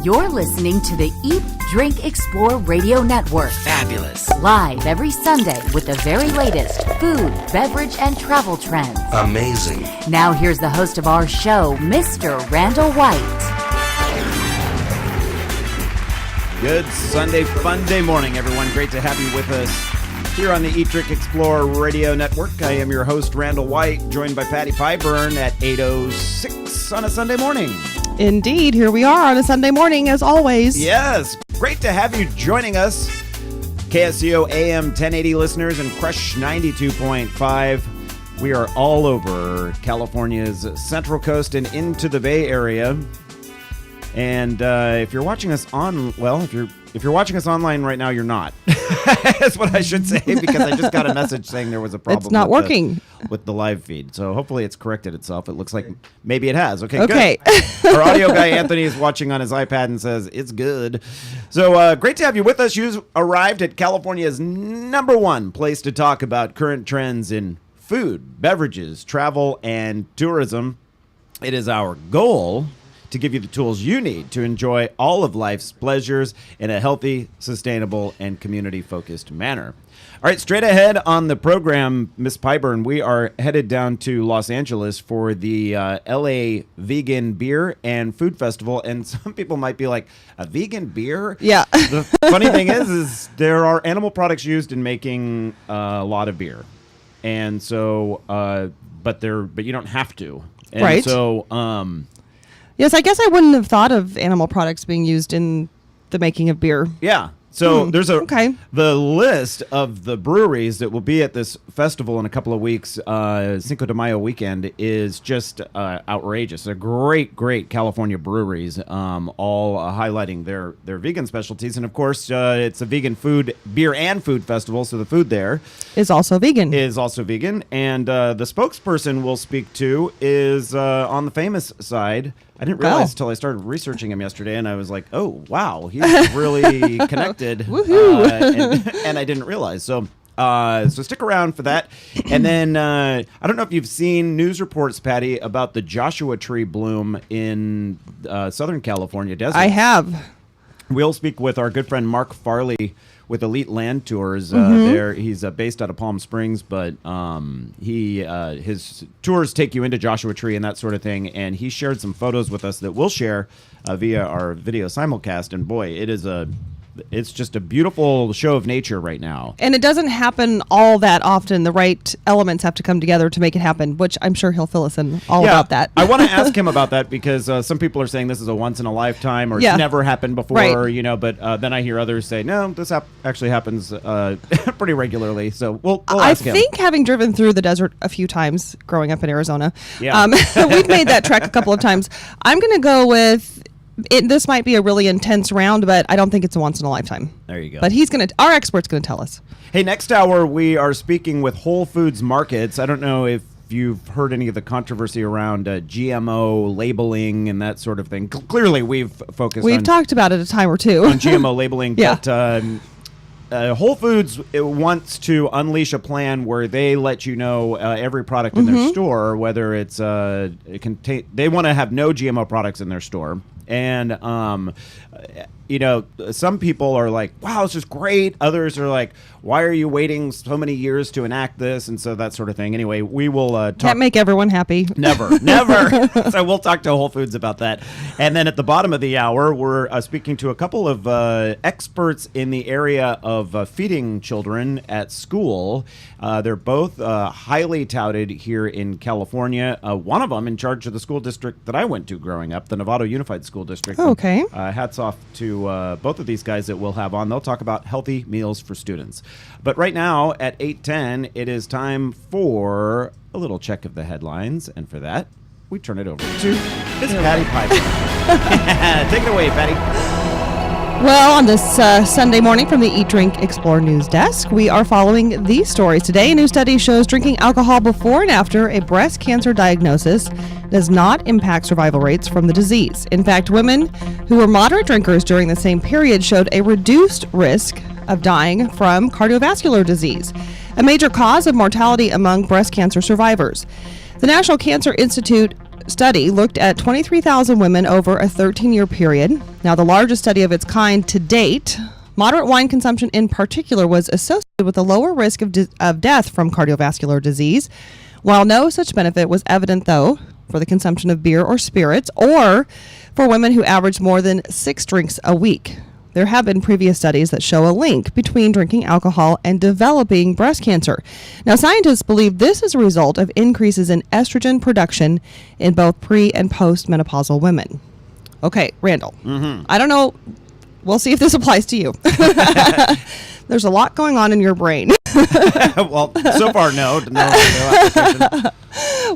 You're listening to the Eat, Drink, Explore Radio Network. Fabulous. Live every Sunday with the very latest food, beverage, and travel trends. Amazing. Now here's the host of our show, Mr. Randall White. Good Sunday fun day morning, everyone. Great to have you with us here on the Eat, Drink, Explore Radio Network. I am your host, Randall White, joined by Patty Pyburn at 8:06 on a Sunday morning. Indeed, here we are on a Sunday morning, as always. Yes, great to have you joining us. KSCO AM 1080 listeners and Crush 92.5. We are all over California's Central Coast and into the Bay Area. And if you're watching us if you're watching us online right now, you're not. That's what I should say, because I just got a message saying there was a problem. It's not working with the live feed. So hopefully it's corrected itself. It looks like maybe it has. Okay. Good. Our audio guy Anthony is watching on his iPad and says it's good. So great to have you with us. You've arrived at California's #1 place to talk about current trends in food, beverages, travel, and tourism. It is our goal to give you the tools you need to enjoy all of life's pleasures in a healthy, sustainable, and community-focused manner. All right, straight ahead on the program, Miss Pyburn, we are headed down to Los Angeles for the LA Vegan Beer and Food Festival, and some people might be like, a vegan beer? Yeah. The funny thing is there are animal products used in making a lot of beer, and so, but you don't have to. And right. So, yes, I guess I wouldn't have thought of animal products being used in the making of beer. yeah. So there's the list of the breweries that will be at this festival in a couple of weeks. Cinco de Mayo weekend is just outrageous. They're great California breweries, all highlighting their vegan specialties. And of course, it's a vegan food, beer and food festival. So the food there is also vegan. And the spokesperson we'll speak to is on the famous side. I didn't realize until I started researching him yesterday, and I was like, oh, wow, he's really connected. Woohoo! And I didn't realize. So stick around for that. And then I don't know if you've seen news reports, Patty, about the Joshua tree bloom in Southern California desert. I have. We'll speak with our good friend Mark Farley with Elite Land Tours. There, he's based out of Palm Springs, but his tours take you into Joshua Tree and that sort of thing. And he shared some photos with us that we'll share via our video simulcast. And boy, it's just a beautiful show of nature right now. And it doesn't happen all that often. The right elements have to come together to make it happen, which I'm sure he'll fill us in about that. I want to ask him about that, because some people are saying this is a once in a lifetime, or it's never happened before, right. But then I hear others say, no, this actually happens pretty regularly. So we'll ask him. I think, having driven through the desert a few times growing up in Arizona, yeah. We've made that trek a couple of times. I'm going to go with... this might be a really intense round, but I don't think it's a once in a lifetime. There you go. But our expert's going to tell us. Hey, next hour we are speaking with Whole Foods Markets. I don't know if you've heard any of the controversy around GMO labeling and that sort of thing. Clearly, we've talked about it a time or two on GMO labeling, yeah. But Whole Foods wants to unleash a plan where they let you know every product in their store, whether it's they want to have no GMO products in their store. And, some people are like, wow, this is great. Others are like, why are you waiting so many years to enact this? And so that sort of thing. Anyway, we will talk. Can't make everyone happy. Never. So we'll talk to Whole Foods about that. And then at the bottom of the hour, we're speaking to a couple of experts in the area of feeding children at school. They're both highly touted here in California. One of them in charge of the school district that I went to growing up, the Novato Unified School District. Oh, okay. Hats off to both of these guys that we'll have on. They'll talk about healthy meals for students. But right now at 8:10, it is time for a little check of the headlines. And for that, we turn it over to Miss Patty Piper. Take it away, Patty. Well, on this Sunday morning from the Eat, Drink, Explore news desk, we are following these stories today. A new study shows drinking alcohol before and after a breast cancer diagnosis does not impact survival rates from the disease. In fact, women who were moderate drinkers during the same period showed a reduced risk of dying from cardiovascular disease, a major cause of mortality among breast cancer survivors. The National Cancer Institute study looked at 23,000 women over a 13-year period. Now, the largest study of its kind to date. Moderate wine consumption in particular was associated with a lower risk of death from cardiovascular disease. While no such benefit was evident, though, for the consumption of beer or spirits, or for women who averaged more than 6 drinks a week. There have been previous studies that show a link between drinking alcohol and developing breast cancer. Now, scientists believe this is a result of increases in estrogen production in both pre- and post-menopausal women. Okay, Randall, I don't know. We'll see if this applies to you. There's a lot going on in your brain. Well, so far, no application.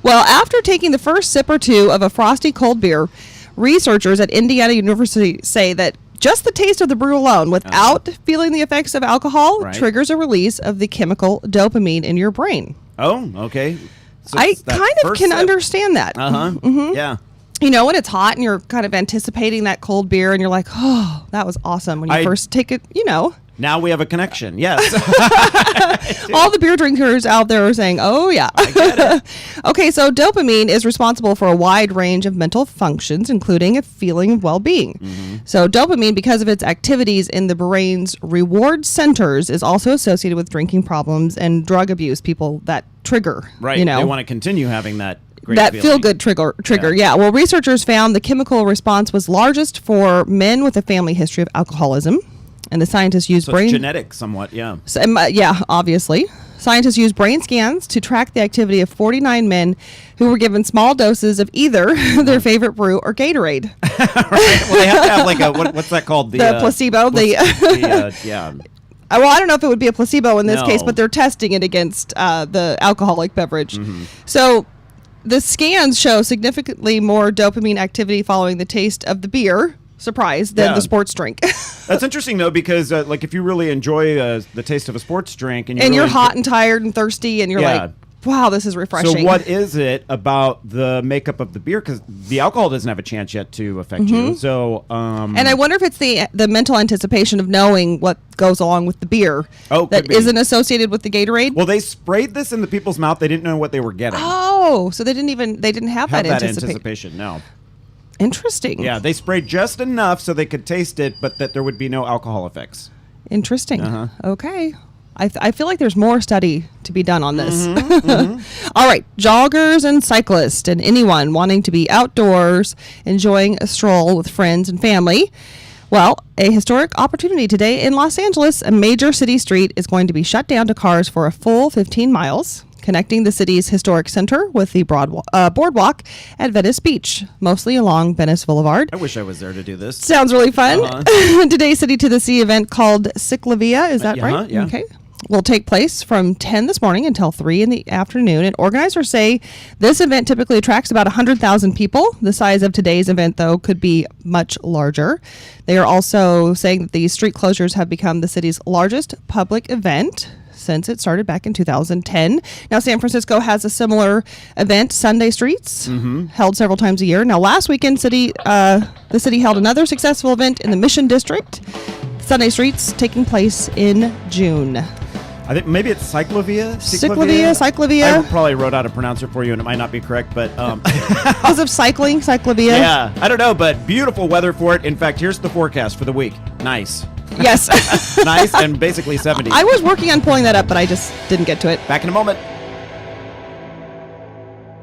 Well, after taking the first sip or two of a frosty cold beer, researchers at Indiana University say that just the taste of the brew alone, without feeling the effects of alcohol, triggers a release of the chemical dopamine in your brain. Oh, okay. So I kind of can understand that. Yeah. You know, when it's hot and you're kind of anticipating that cold beer and you're like, oh, that was awesome. When you first take it, you know. Now we have a connection. Yes. All the beer drinkers out there are saying, oh, yeah. I get it. Okay, so dopamine is responsible for a wide range of mental functions, including a feeling of well-being. So dopamine, because of its activities in the brain's reward centers, is also associated with drinking problems and drug abuse, people that trigger. Right. You know, they want to continue having that great that feeling. feel-good trigger. Yeah. Well, researchers found the chemical response was largest for men with a family history of alcoholism. And the scientists used So it's genetic somewhat, yeah. Yeah, obviously. Scientists used brain scans to track the activity of 49 men who were given small doses of either their favorite brew or Gatorade. Right. Well, they have to have like a, what's that called? The placebo. Yeah. Well, I don't know if it would be a placebo in this No. case, but they're testing it against the alcoholic beverage. So the scans show significantly more dopamine activity following the taste of the beer. Surprise, than the sports drink. That's interesting though, because like if you really enjoy the taste of a sports drink and you're hot and tired and thirsty and you're like, wow, this is refreshing. So what is it about the makeup of the beer? Because the alcohol doesn't have a chance yet to affect you. So and I wonder if it's the mental anticipation of knowing what goes along with the beer that isn't associated with the Gatorade. Well, they sprayed this in the people's mouth. They didn't know what they were getting. Oh, so they didn't have that anticipation. No. Interesting. Yeah, they sprayed just enough so they could taste it, but that there would be no alcohol effects. Interesting. Okay. I feel like there's more study to be done on this. All right. Joggers and cyclists and anyone wanting to be outdoors, enjoying a stroll with friends and family. Well, a historic opportunity today in Los Angeles. A major city street is going to be shut down to cars for a full 15 miles. Connecting the city's historic center with the boardwalk at Venice Beach, mostly along Venice Boulevard. I wish I was there to do this. Sounds really fun. Today's City to the Sea event called Ciclavia, is that right? Yeah. Okay. Will take place from 10 this morning until 3 in the afternoon. And organizers say this event typically attracts about 100,000 people. The size of today's event, though, could be much larger. They are also saying that these street closures have become the city's largest public event since it started back in 2010. Now, San Francisco has a similar event, Sunday Streets, held several times a year. Now, last weekend, the city held another successful event in the Mission District, Sunday Streets, taking place in June. I think maybe it's Cyclavia. Cyclavia. I probably wrote out a pronouncer for you, and it might not be correct, but because of cycling, Cyclavia. Yeah, I don't know, but beautiful weather for it. In fact, here's the forecast for the week. Nice. Yes. Nice and basically 70. I was working on pulling that up, but I just didn't get to it. Back in a moment.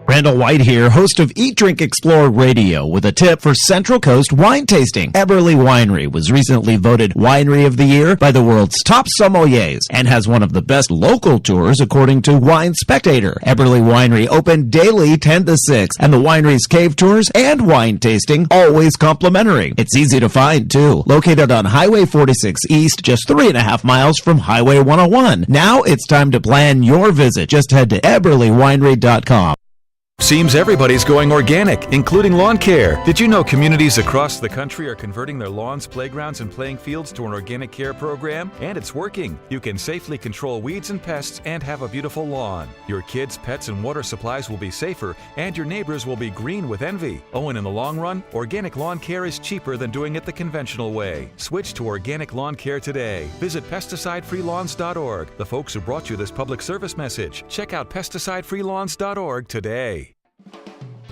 Randall White here, host of Eat, Drink, Explore Radio, with a tip for Central Coast wine tasting. Eberly Winery was recently voted Winery of the Year by the world's top sommeliers and has one of the best local tours according to Wine Spectator. Eberly Winery open daily 10 to 6, and the winery's cave tours and wine tasting always complimentary. It's easy to find, too. Located on Highway 46 East, just 3.5 miles from Highway 101. Now it's time to plan your visit. Just head to eberlywinery.com. Seems everybody's going organic, including lawn care. Did you know communities across the country are converting their lawns, playgrounds, and playing fields to an organic care program? And it's working. You can safely control weeds and pests and have a beautiful lawn. Your kids, pets, and water supplies will be safer, and your neighbors will be green with envy. Oh, and in the long run, organic lawn care is cheaper than doing it the conventional way. Switch to organic lawn care today. Visit pesticidefreelawns.org. The folks who brought you this public service message. Check out pesticidefreelawns.org today.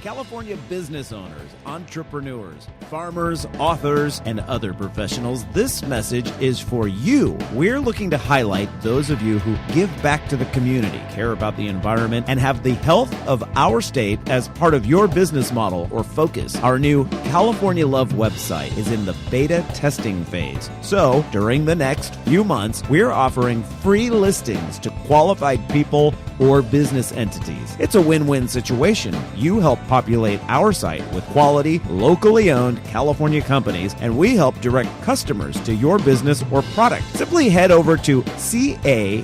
California business owners, entrepreneurs, farmers, authors, and other professionals, this message is for you. We're looking to highlight those of you who give back to the community, care about the environment, and have the health of our state as part of your business model or focus. Our new California Love website is in the beta testing phase. So, during the next few months, we're offering free listings to qualified people or business entities. It's a win-win situation. You help populate our site with quality, locally owned California companies, and we help direct customers to your business or product. Simply head over to CALUV.com.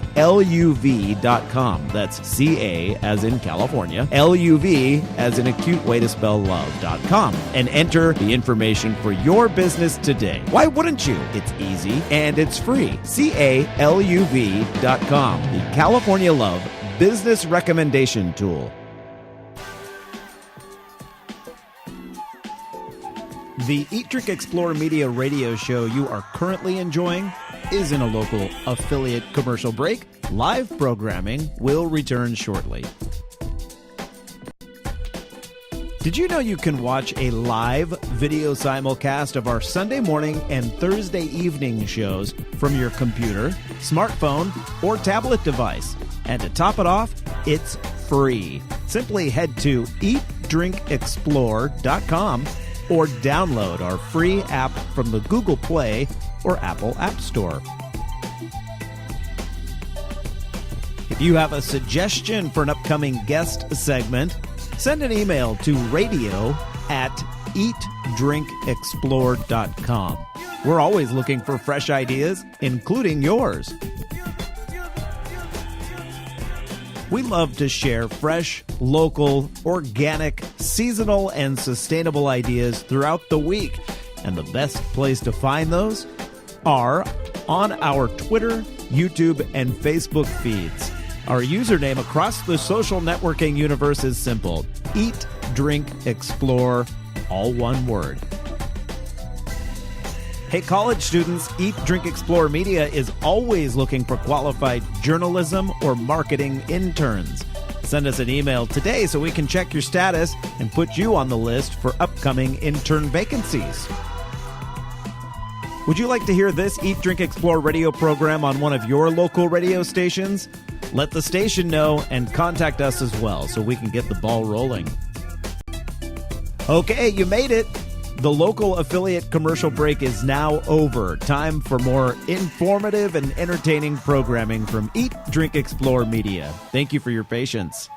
That's CA as in California, LUV as in a cute way to spell love.com, and enter the information for your business today. Why wouldn't you? It's easy and it's free. CALUV.com, the California Love Business Recommendation Tool. The Eat, Drink, Explore Media radio show you are currently enjoying is in a local affiliate commercial break. Live programming will return shortly. Did you know you can watch a live video simulcast of our Sunday morning and Thursday evening shows from your computer, smartphone, or tablet device? And to top it off, it's free. Simply head to eatdrinkexplore.com or download our free app from the Google Play or Apple App Store. If you have a suggestion for an upcoming guest segment, send an email to radio@eatdrinkexplore.com. We're always looking for fresh ideas, including yours. We love to share fresh, local, organic, seasonal, and sustainable ideas throughout the week. And the best place to find those are on our Twitter, YouTube, and Facebook feeds. Our username across the social networking universe is simple: Eat, Drink, Explore, all one word. Hey, college students, Eat, Drink, Explore Media is always looking for qualified journalism or marketing interns. Send us an email today so we can check your status and put you on the list for upcoming intern vacancies. Would you like to hear this Eat, Drink, Explore radio program on one of your local radio stations? Let the station know and contact us as well so we can get the ball rolling. Okay, you made it. The local affiliate commercial break is now over. Time for more informative and entertaining programming from Eat, Drink, Explore Media. Thank you for your patience.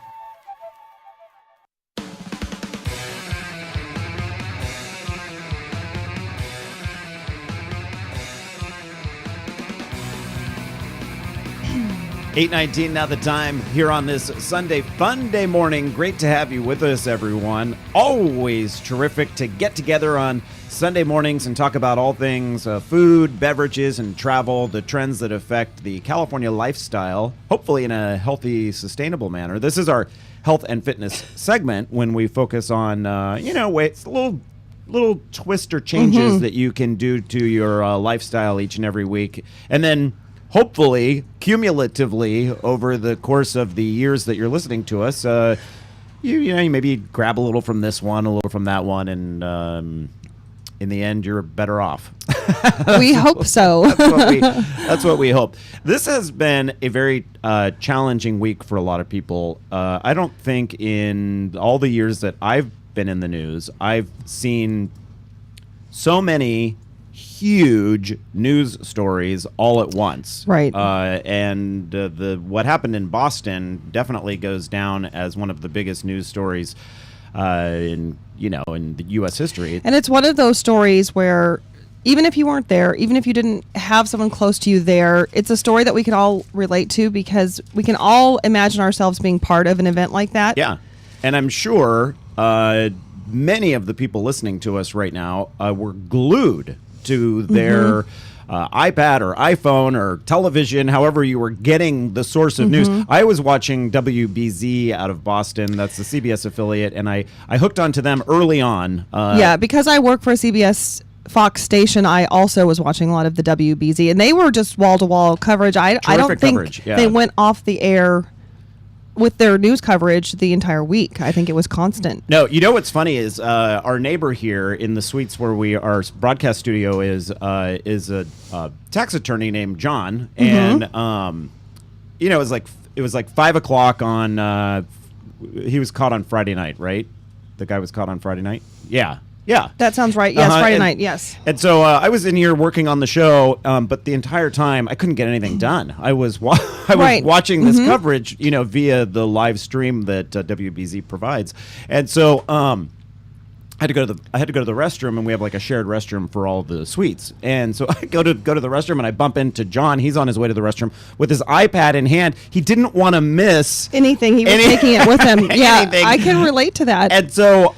$8:19 now the time here on this Sunday fun day morning. Great to have you with us, everyone. Always terrific to get together on Sunday mornings and talk about all things food, beverages, and travel, the trends that affect the California lifestyle, hopefully in a healthy, sustainable manner. This is our health and fitness segment when we focus on, ways, little twist or changes that you can do to your lifestyle each and every week. And then hopefully, cumulatively, over the course of the years that you're listening to us, you maybe grab a little from this one, a little from that one, and in the end, you're better off. We hope so. That's what we hope. This has been a very challenging week for a lot of people. I don't think in all the years that I've been in the news, I've seen so many huge news stories all at once. Right. And what happened in Boston definitely goes down as one of the biggest news stories in the U.S. history. And it's one of those stories where even if you weren't there, even if you didn't have someone close to you there, it's a story that we can all relate to because we can all imagine ourselves being part of an event like that. Yeah. And I'm sure many of the people listening to us right now were glued to their iPad or iPhone or television, however you were getting the source of news. I was watching WBZ out of Boston. That's the CBS affiliate, and I hooked onto them early on. Because I work for a CBS Fox station, I also was watching a lot of the WBZ, and they were just wall-to-wall coverage. I don't think coverage, yeah. They went off the air with their news coverage the entire week. I think it was constant. No, you know what's funny is our neighbor here in the suites where our broadcast studio is a tax attorney named John, and it was like 5 o'clock on. He was caught on Friday night, right? The guy was caught on Friday night. Yeah. That sounds right. Yes, Friday night. Yes. And so I was in here working on the show, but the entire time I couldn't get anything done. I was watching this coverage, via the live stream that WBZ provides, and so I had to go to the restroom, and we have like a shared restroom for all the suites. And so I go to the restroom, and I bump into John. He's on his way to the restroom with his iPad in hand. He didn't want to miss anything. He was taking it with him. Yeah, I can relate to that. And so,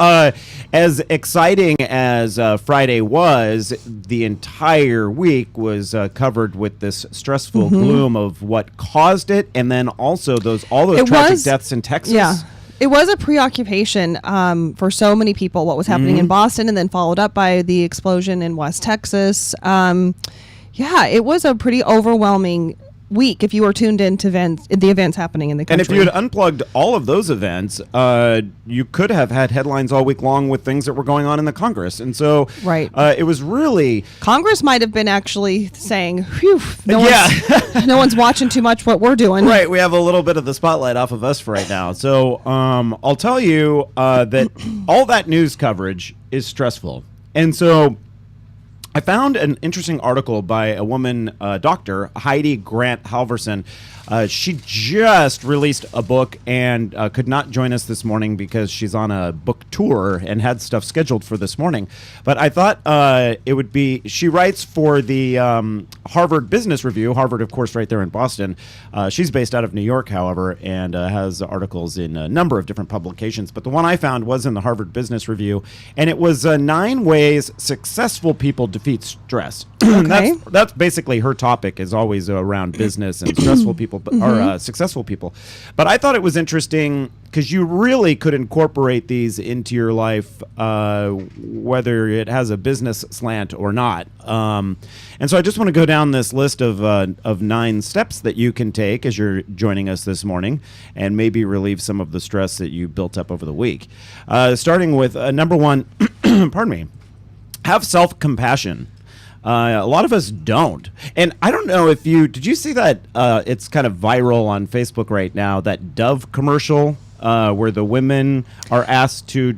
as exciting as Friday was, the entire week was covered with this stressful gloom of what caused it, and then also all those tragic deaths in Texas. Yeah. It was a preoccupation for so many people, what was happening in Boston, and then followed up by the explosion in West Texas. It was a pretty overwhelming week if you were tuned into the events happening in the country. And if you had unplugged all of those events, you could have had headlines all week long with things that were going on in the Congress. And so it was really... Congress might have been actually saying, whew, no one's watching too much what we're doing. Right, we have a little bit of the spotlight off of us for right now. So I'll tell you that all that news coverage is stressful. And so... I found an interesting article by a woman, Dr. Heidi Grant Halverson. She just released a book and could not join us this morning because she's on a book tour and had stuff scheduled for this morning. But I thought it would be, she writes for the Harvard Business Review, Harvard, of course, right there in Boston. She's based out of New York, however, and has articles in a number of different publications. But the one I found was in the Harvard Business Review, and it was 9 ways successful people defeat stress. Okay. That's basically her topic, is always around business and stressful people, or successful people. But I thought it was interesting because you really could incorporate these into your life, whether it has a business slant or not. And so I just want to go down this list of 9 steps that you can take as you're joining us this morning, and maybe relieve some of the stress that you built up over the week. Starting with number 1, pardon me, have self-compassion. A lot of us don't. And I don't know if did you see that it's kind of viral on Facebook right now, that Dove commercial where the women are asked to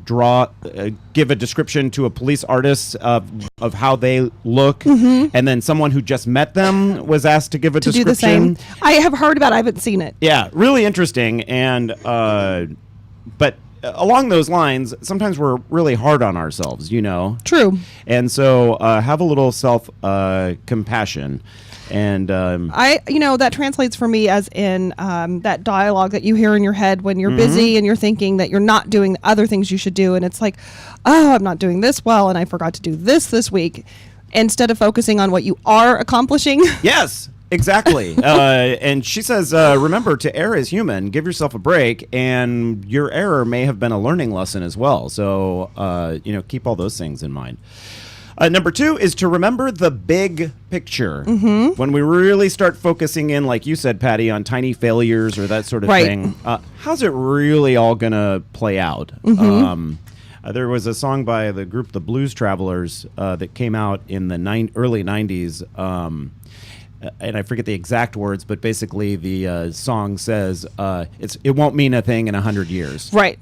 give a description to a police artist of how they look, and then someone who just met them was asked to give a description. Do the same. I have heard about it. I haven't seen it. Yeah, really interesting. And but along those lines, sometimes we're really hard on ourselves, True. And so have a little self-compassion. And that translates for me as in that dialogue that you hear in your head when you're busy and you're thinking that you're not doing the other things you should do. And it's like, oh, I'm not doing this well, and I forgot to do this week. Instead of focusing on what you are accomplishing. Yes. Exactly. And she says, remember, to err is human. Give yourself a break, and your error may have been a learning lesson as well. So, keep all those things in mind. Number 2 is to remember the big picture. When we really start focusing in, like you said, Patty, on tiny failures or that sort of thing, how's it really all going to play out? There was a song by the group The Blues Travelers that came out in the early 90s. And I forget the exact words, but basically the song says it won't mean a thing in 100 years. Right.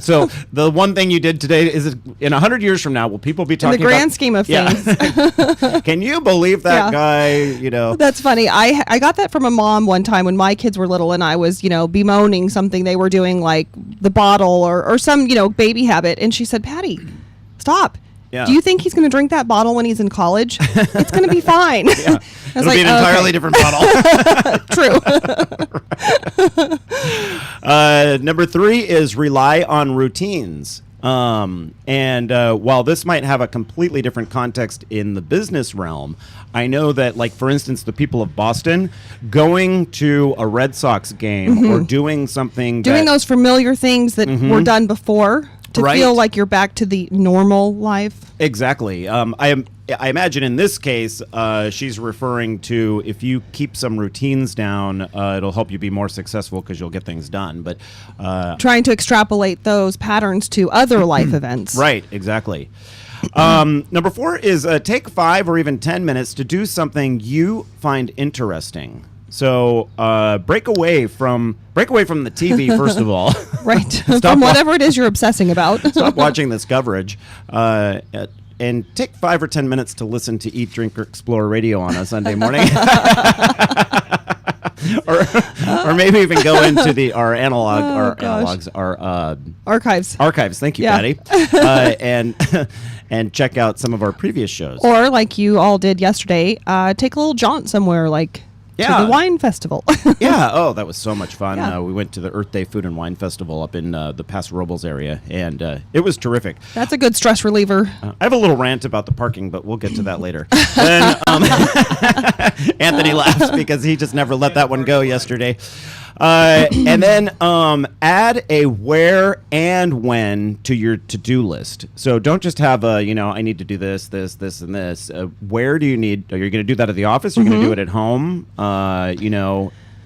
So the one thing you did today is in 100 years from now, will people be talking about... In the grand scheme of things. Can you believe that guy, That's funny. I got that from a mom one time when my kids were little and I was, bemoaning something they were doing, like the bottle or some, baby habit. And she said, Patty, stop. Yeah. Do you think he's going to drink that bottle when he's in college? It's going to be fine. Yeah. It'll be an entirely different bottle. True. Number 3 is rely on routines. And while this might have a completely different context in the business realm, I know that, like, for instance, the people of Boston, going to a Red Sox game or doing something... Doing those familiar things that were done before. to Right. feel like you're back to the normal life. Exactly. I imagine in this case, she's referring to if you keep some routines down, it'll help you be more successful because you'll get things done. But Trying to extrapolate those patterns to other life events. right, exactly. Number 4 is take 5 or even 10 minutes to do something you find interesting. So break away from the TV first of all. Right. From whatever it is you're obsessing about. Stop watching this coverage. And take 5 or 10 minutes to listen to Eat, Drink, or Explore Radio on a Sunday morning. or maybe even go into our archives. Thank you, Yeah. Patty. And check out some of our previous shows. Or like you all did yesterday, take a little jaunt somewhere, like Yeah. to the wine festival. Yeah. Oh, that was so much fun. Yeah. We went to the Earth Day Food and Wine Festival up in the Paso Robles area, and it was terrific. That's a good stress reliever. I have a little rant about the parking, but we'll get to that later. Then Anthony laughs because he just never let that one go yesterday. And then add a where and when to your to-do list. So don't just have I need to do this, and this. Where do you need? Are you going to do that at the office? Are you going to do it at home?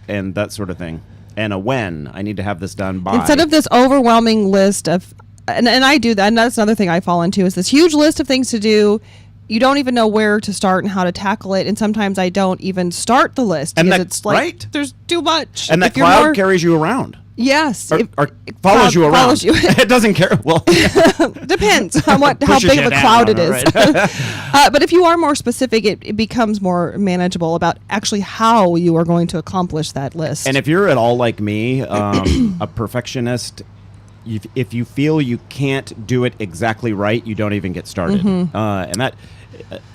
And that sort of thing. And a when. I need to have this done by. Instead of this overwhelming list of, and I do that, and that's another thing I fall into, is this huge list of things to do. You don't even know where to start and how to tackle it, and sometimes I don't even start the list because it's like right? there's too much. And that If you're cloud carries you around. Yes, Or cloud follows you around. follows you. It doesn't care. Well, Depends on how Pushes big you of a down, cloud it is. right. But if you are more specific, it becomes more manageable about actually how you are going to accomplish that list. and if you're at all like me, a perfectionist, if you feel you can't do it exactly right, you don't even get started. And that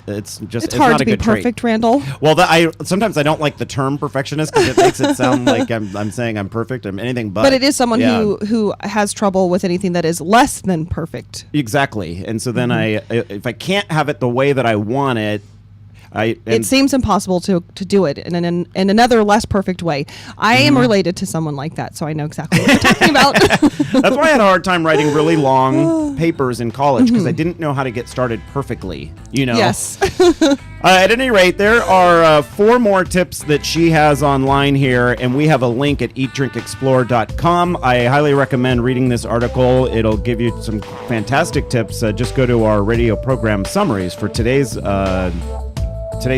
it's it's not hard a to be good trait. perfect, Randall. Well, sometimes I don't like the term perfectionist because it makes it sound like I'm saying I'm perfect. I'm anything but. But it is someone Yeah. who has trouble with anything that is less than perfect. Exactly, and so then if I can't have it the way that I want it, It seems impossible to do it in another less perfect way. I am related to someone like that, so I know exactly what you're talking about. That's why I had a hard time writing really long papers in college because I didn't know how to get started perfectly. Yes. At any rate, there are 4 more tips that she has online here, and we have a link at eatdrinkexplore.com. I highly recommend reading this article. It'll give you some fantastic tips. Just go to our radio program summaries for today's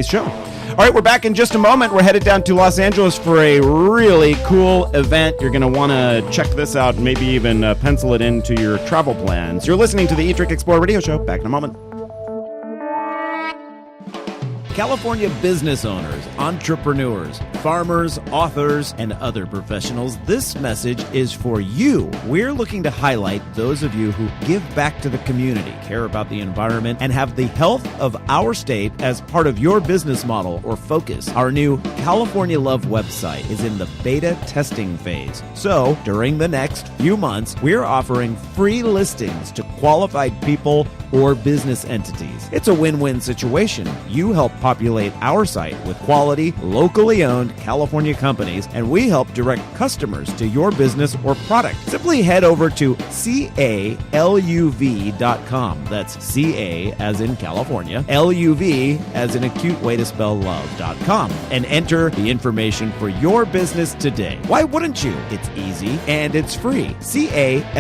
show. All right, we're back in just a moment. We're headed down to Los Angeles for a really cool event. You're going to want to check this out and maybe even pencil it into your travel plans. You're listening to the Eat, Drink, Explore radio show. Back in a moment. California business owners, entrepreneurs, farmers, authors, and other professionals, this message is for you. We're looking to highlight those of you who give back to the community, care about the environment, and have the health of our state as part of your business model or focus. Our new California Love website is in the beta testing phase. So, during the next few months, we're offering free listings to qualified people or business entities. It's a win-win situation. You help populate our site with quality, locally owned California companies, and we help direct customers to your business or product. Simply head over to caluv.com. That's CA as in California, LUV as in a cute way to spell love.com, and enter the information for your business today. Why wouldn't you? It's easy and it's free. caluv.com,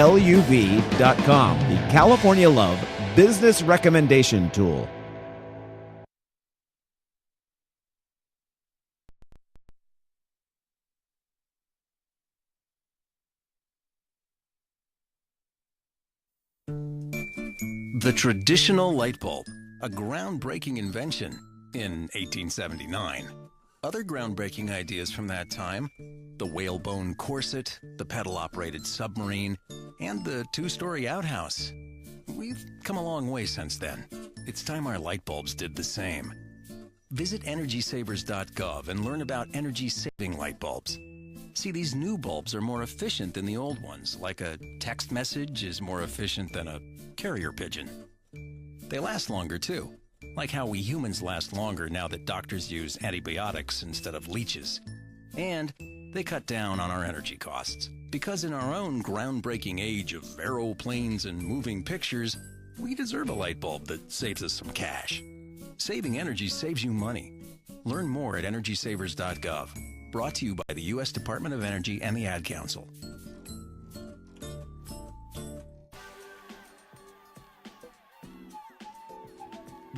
the California Love Business Recommendation Tool. The traditional light bulb, a groundbreaking invention in 1879. Other groundbreaking ideas from that time: the whalebone corset, the pedal-operated submarine, and the 2-story outhouse. We've come a long way since then. It's time our light bulbs did the same. Visit EnergySavers.gov and learn about energy-saving light bulbs. See, these new bulbs are more efficient than the old ones, like a text message is more efficient than a carrier pigeon. They last longer, too, like how we humans last longer now that doctors use antibiotics instead of leeches. And they cut down on our energy costs. Because in our own groundbreaking age of aeroplanes and moving pictures, we deserve a light bulb that saves us some cash. Saving energy saves you money. Learn more at EnergySavers.gov. Brought to you by the U.S. Department of Energy and the Ad Council.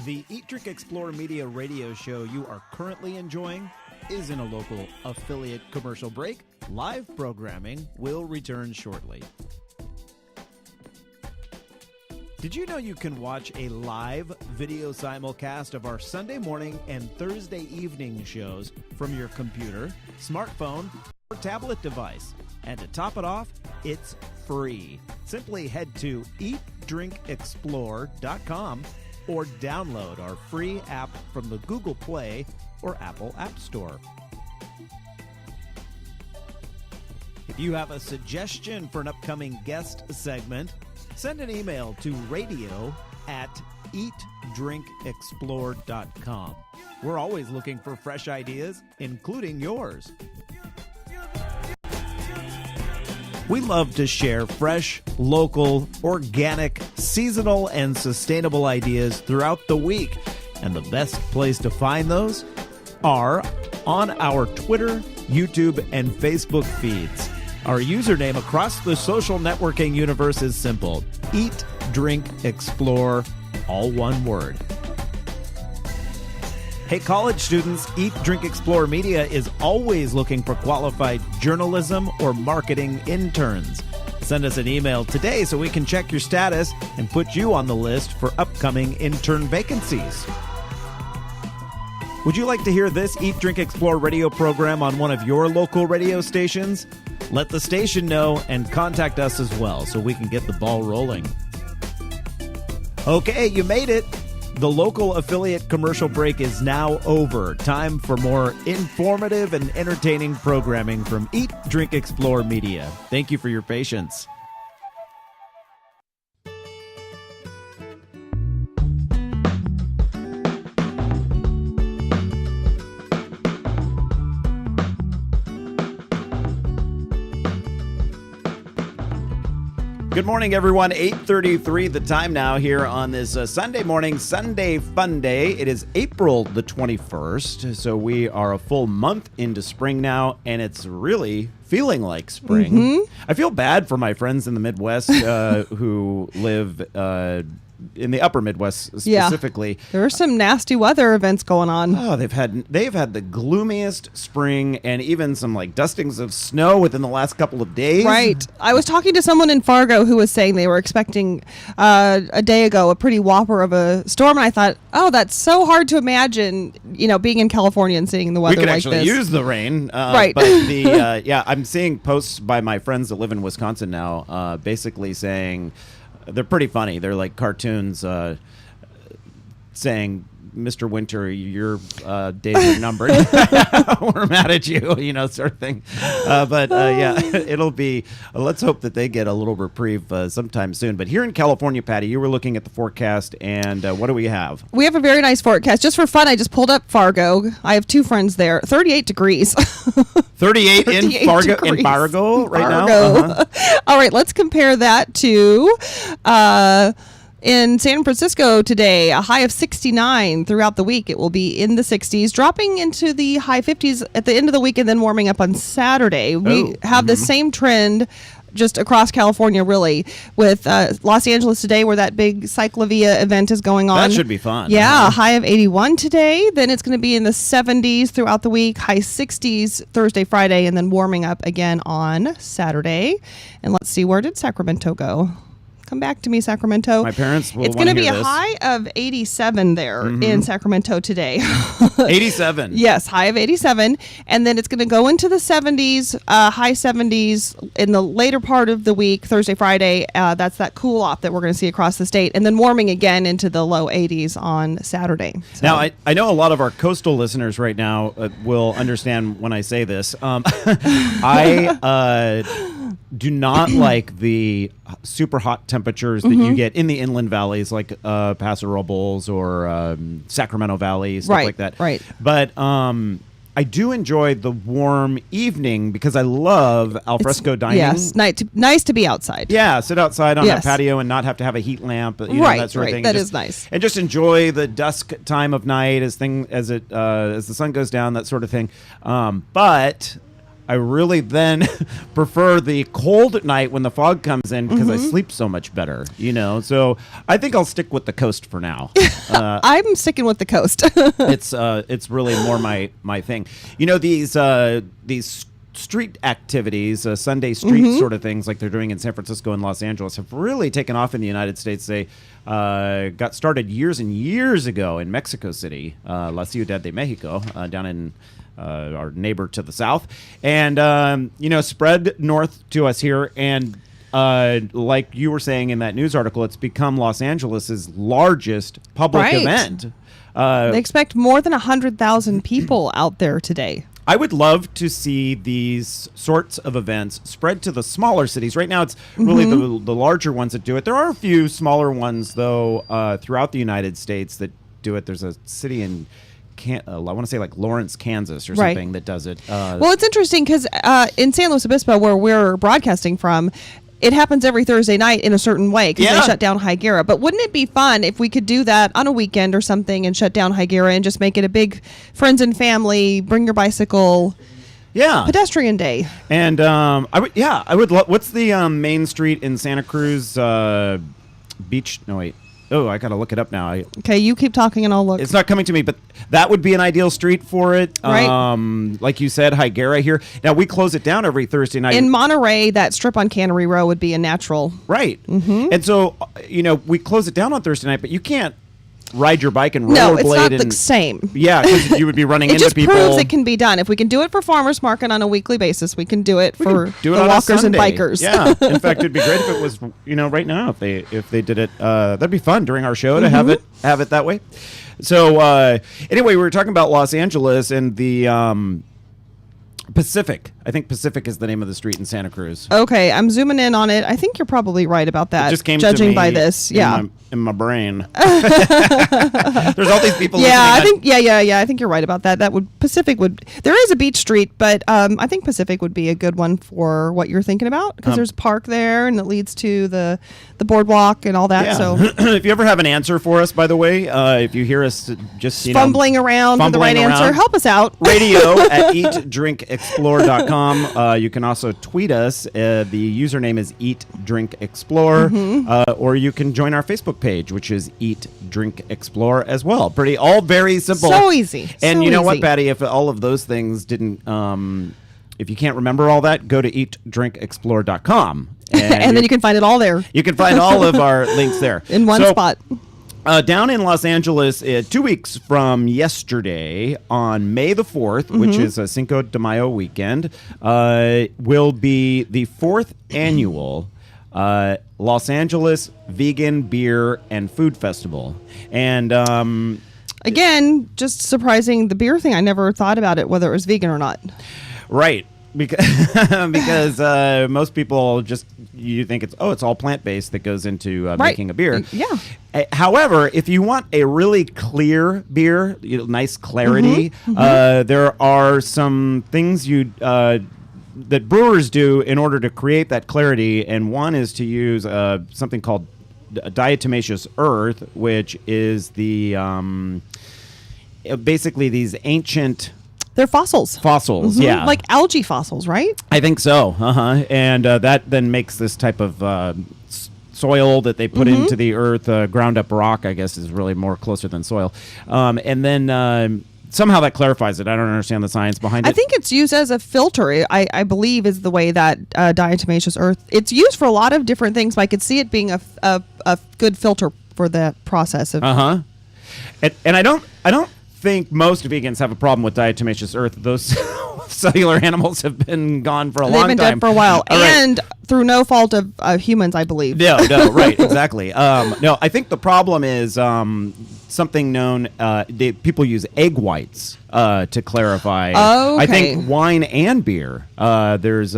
The Eat, Drink, Explore Media radio show you are currently enjoying is in a local affiliate commercial break. Live programming will return shortly. Did you know you can watch a live video simulcast of our Sunday morning and Thursday evening shows from your computer, smartphone, or tablet device? And to top it off, it's free. Simply head to eatdrinkexplore.com or download our free app from the Google Play or Apple App Store. If you have a suggestion for an upcoming guest segment, send an email to radio@eatdrinkexplore.com. We're always looking for fresh ideas, including yours. We love to share fresh, local, organic, seasonal, and sustainable ideas throughout the week. And the best place to find those are on our Twitter, YouTube, and Facebook feeds. Our username across the social networking universe is simple: Eat, Drink, Explore, all one word. Hey, college students, Eat, Drink, Explore Media is always looking for qualified journalism or marketing interns. Send us an email today so we can check your status and put you on the list for upcoming intern vacancies. Would you like to hear this Eat, Drink, Explore radio program on one of your local radio stations? Let the station know and contact us as well so we can get the ball rolling. Okay, you made it. The local affiliate commercial break is now over. Time for more informative and entertaining programming from Eat, Drink, Explore Media. Thank you for your patience. Good morning, everyone. 8:33, the time now here on this Sunday morning, Sunday Fun Day. It is April the 21st, so we are a full month into spring now, and it's really feeling like spring. Mm-hmm. I feel bad for my friends in the Midwest who live in the upper Midwest specifically. Yeah. There are some nasty weather events going on. Oh, they've had the gloomiest spring, and even some like dustings of snow within the last couple of days. Right. I was talking to someone in Fargo who was saying they were expecting a day ago a pretty whopper of a storm, and I thought, oh, that's so hard to imagine, being in California and seeing the weather like this. We could actually use the rain. Right. But I'm seeing posts by my friends that live in Wisconsin now, basically saying, they're pretty funny. They're like cartoons saying, Mr. Winter, your days are numbered. We're mad at you, sort of thing. It'll be, let's hope that they get a little reprieve sometime soon. But here in California, Patty, you were looking at the forecast, and what do we have? We have a very nice forecast. Just for fun, I just pulled up Fargo. I have two friends there. 38 degrees. 38 in Fargo right now? Uh-huh. All right, let's compare that to in San Francisco today, a high of 69 throughout the week. It will be in the 60s, dropping into the high 50s at the end of the week and then warming up on Saturday. We have the same trend just across California, really, with Los Angeles today, where that big Cyclovia event is going on. That should be fun. Yeah, high of 81 today. Then it's going to be in the 70s throughout the week, high 60s Thursday, Friday, and then warming up again on Saturday. And let's see, where did Sacramento go? Come back to me, Sacramento. My parents will It's going to be a high of 87 there in Sacramento today. 87? Yes, high of 87. And then it's going to go into the 70s, high 70s in the later part of the week, Thursday, Friday. That's that cool off that we're going to see across the state. And then warming again into the low 80s on Saturday. So. Now, I know a lot of our coastal listeners right now will understand when I say this. I do not like the super hot temperatures that you get in the inland valleys, like Paso Robles or Sacramento Valley, stuff like that. Right. But I do enjoy the warm evening because I love alfresco dining. Yes, nice to be outside. Yeah, sit outside on Yes. that patio and not have to have a heat lamp, you know, Right, that sort of right. thing. That Just- is nice. And just enjoy the dusk time of night as the sun goes down, that sort of thing. But I really then prefer the cold night when the fog comes in because I sleep so much better, you know. So I think I'll stick with the coast for now. I'm sticking with the coast. It's really more my thing. You know, these street activities, Sunday street sort of things like they're doing in San Francisco and Los Angeles have really taken off in the United States. They got started years and years ago in Mexico City, La Ciudad de Mexico, down in our neighbor to the south, and you know, spread north to us here. And like you were saying in that news article, it's become Los Angeles's largest public Right. event. They expect more than 100,000 people out there today. I would love to see these sorts of events spread to the smaller cities. Right now, it's really the larger ones that do it. There are a few smaller ones, though, throughout the United States that do it. There's a city in, I want to say like Lawrence, Kansas or Right. something that does it. Well, it's interesting because in San Luis Obispo, where we're broadcasting from, it happens every Thursday night in a certain way because Yeah. they shut down Higuera. But wouldn't it be fun if we could do that on a weekend or something and shut down Higuera and just make it a big friends and family, bring your bicycle, yeah. pedestrian day? And I would. What's the main street in Santa Cruz? Beach? No, wait. Oh, I gotta look it up now. Okay, you keep talking and I'll look. It's not coming to me, but that would be an ideal street for it. Right. Like you said, Higuera here. Now, we close it down every Thursday night. In Monterey, that strip on Cannery Row would be a natural. Right. Mm-hmm. And so, you know, we close it down on Thursday night, but you can't ride your bike and rollerblade. No, it's not and, the same. Yeah, 'cause you would be running It into just people. proves it can be done. If we can do it for farmers market on a weekly basis, we can do it We for could do it the on a walkers and Sunday. bikers. Yeah. In fact, it'd be great if it was, you know, right now if they did it. That'd be fun during our show to have it that way. So anyway, we were talking about Los Angeles and the Pacific. I think Pacific is the name of the street in Santa Cruz. Okay, I'm zooming in on it. I think you're probably right about that. It just came judging to me by this. Yeah. in my brain. There's all these people. Yeah, I listening think I think you're right about that. That would Pacific would there is a beach street, but I think Pacific would be a good one for what you're thinking about because there's a park there and it leads to the boardwalk and all that. Yeah. So if you ever have an answer for us, by the way, if you hear us just fumbling around with the right fumbling answer, around, help us out. radio at eatdrinkexplore.com. You can also tweet us. The username is eatdrinkexplore, or you can join our Facebook page, which is Eat Drink Explore as well. All very simple. So easy. And So you know what, easy. Patty? If all of those things didn't, if you can't remember all that, go to eatdrinkexplore.com. And then you can find it all there you can find all of our links there in one spot. Down in Los Angeles, 2 weeks from yesterday, on May the 4th, which is a Cinco de Mayo weekend, will be the 4th annual Los Angeles Vegan Beer and Food Festival. And Again, just surprising the beer thing. I never thought about it, whether it was vegan or not. right. Because most people you think it's all plant-based that goes into Right. making a beer. Yeah. However, if you want a really clear beer, nice clarity, there are some things that brewers do in order to create that clarity, and one is to use something called diatomaceous earth, which is the basically these ancient They're fossils. fossils. Yeah, Like algae fossils, right? I think so. And that then makes this type of soil that they put into the earth, ground up rock, I guess, is really more closer than soil. And then somehow that clarifies it. I don't understand the science behind it. I think it's used as a filter. I believe is the way that diatomaceous earth. It's used for a lot of different things. But I could see it being a good filter for that process of. and I don't think most vegans have a problem with diatomaceous earth. Those cellular animals have been gone for a They've long been time. dead for a while, All right. and through no fault of humans, I believe. No, right, exactly. No, I think the problem is something known. People use egg whites to clarify. Oh, I okay. think wine and beer. There's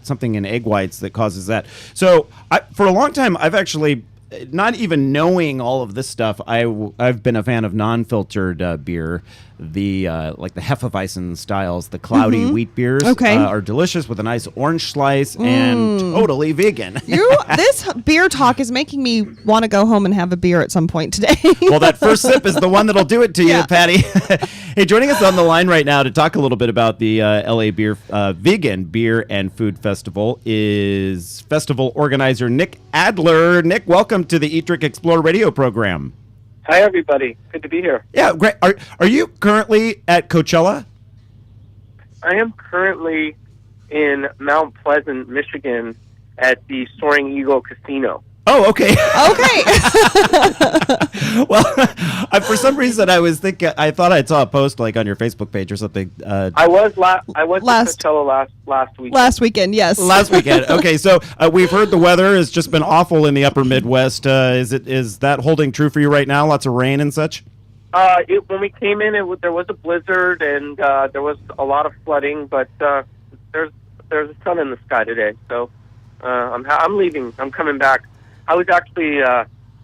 something in egg whites that causes that. So for a long time, I've actually not even knowing all of this stuff, I've been a fan of non-filtered beer. The like the Hefeweizen styles, the cloudy wheat beers are delicious with a nice orange slice and totally vegan. This beer talk is making me want to go home and have a beer at some point today. Well, that first sip is the one that'll do it to you, Patty. Hey, joining us on the line right now to talk a little bit about the LA Beer Vegan Beer and Food Festival is festival organizer Nick Adler. Nick, welcome to the Eat, Drink, Explore radio program. Hi, everybody. Good to be here. Yeah, great. Are you currently at Coachella? I am currently in Mount Pleasant, Michigan, at the Soaring Eagle Casino. Oh, okay. Okay. Well, for some reason, I was thinking, I thought I saw a post like on your Facebook page or something. I went to Coachella last week. Last weekend, yes. Last weekend. Okay, so we've heard the weather has just been awful in the upper Midwest. Is that holding true for you right now? Lots of rain and such? When we came in, there was a blizzard and there was a lot of flooding, but there's a sun in the sky today. So I'm leaving. I'm coming back. I was actually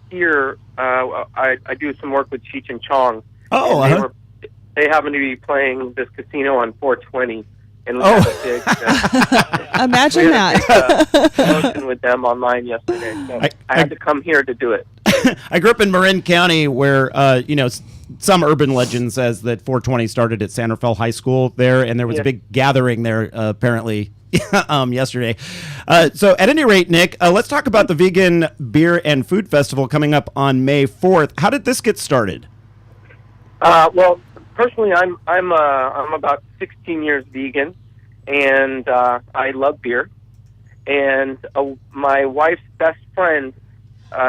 here. I do some work with Cheech and Chong. Oh, they happen to be playing this casino on 420. And we had a big, imagine that. promotion with them online yesterday. So I had to come here to do it. I grew up in Marin County where, some urban legend says that 420 started at Santa Fe High School there, and there was a big gathering there apparently yesterday. So at any rate, Nick, let's talk about the Vegan Beer and Food Festival coming up on May 4th. How did this get started? Well, personally, I'm about 16 years vegan, and I love beer. And my wife's best friend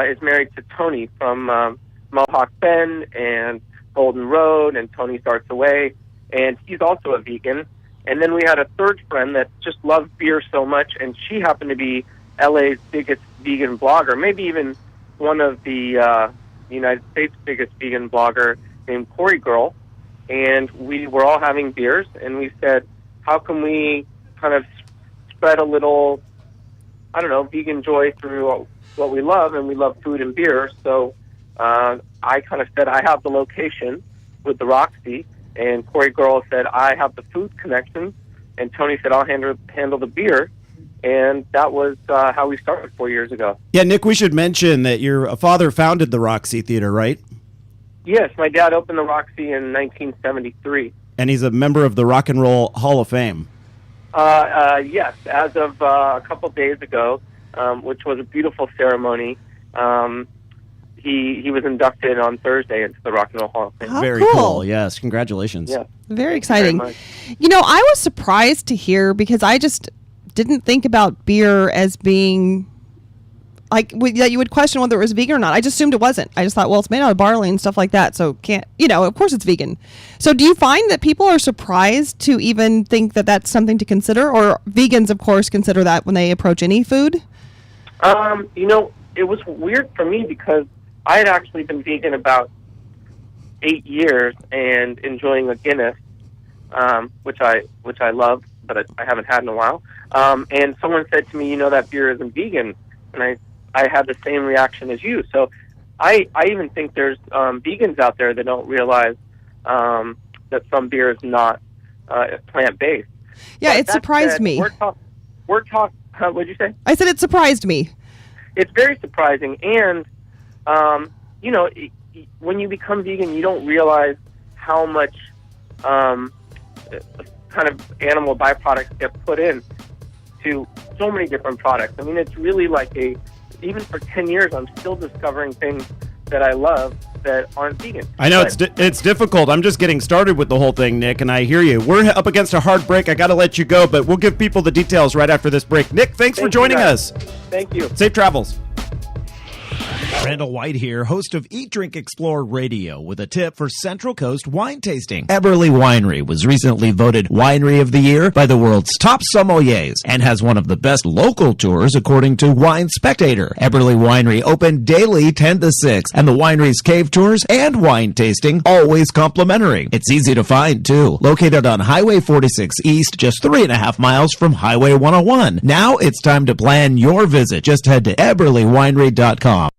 is married to Tony from Mohawk Bend and Golden Road, and Tony Starts Away, and he's also a vegan. And then we had a third friend that just loved beer so much, and she happened to be LA's biggest vegan blogger, maybe even one of the United States' biggest vegan blogger, named Corey Girl. And we were all having beers, and we said, how can we kind of spread a little, vegan joy through what we love, and we love food and beer. So I kind of said, I have the location with the Roxy, and Corey Girl said, I have the food connections, and Tony said, I'll handle the beer. And that was how we started 4 years ago. Yeah, Nick, we should mention that your father founded the Roxy Theater, right? Yes, my dad opened the Roxy in 1973. And he's a member of the Rock and Roll Hall of Fame. Yes, as of a couple days ago, which was a beautiful ceremony. He was inducted on Thursday into the Rock and Roll Hall of Fame. How Very cool. Yes, congratulations. Yeah. Very exciting. Very I was surprised to hear because I just didn't think about beer as being that you would question whether it was vegan or not. I just assumed it wasn't. I just thought, well, it's made out of barley and stuff like that, so of course it's vegan. So do you find that people are surprised to even think that that's something to consider, or vegans, of course, consider that when they approach any food? It was weird for me because I had actually been vegan about 8 years and enjoying a Guinness, which I love, but I haven't had in a while. And someone said to me, that beer isn't vegan, and I had the same reaction as you. So I even think there's vegans out there that don't realize that some beer is not plant-based. Yeah, but it surprised me. We're talking. What'd you say? I said it surprised me. It's very surprising, and when you become vegan, you don't realize how much kind of animal byproducts get put in to so many different products. I mean, it's really like even for 10 years, I'm still discovering things that I love that aren't vegan. I know it's difficult. I'm just getting started with the whole thing, Nick, and I hear you. We're up against a hard break. I got to let you go, but we'll give people the details right after this break. Nick, thanks for joining us. Thank you. Safe travels. Randall White here, host of Eat, Drink, Explore Radio, with a tip for Central Coast wine tasting. Eberly Winery was recently voted Winery of the Year by the world's top sommeliers and has one of the best local tours according to Wine Spectator. Eberly Winery open daily 10 to 6, and the winery's cave tours and wine tasting always complimentary. It's easy to find, too. Located on Highway 46 East, just 3.5 miles from Highway 101. Now it's time to plan your visit. Just head to eberlywinery.com.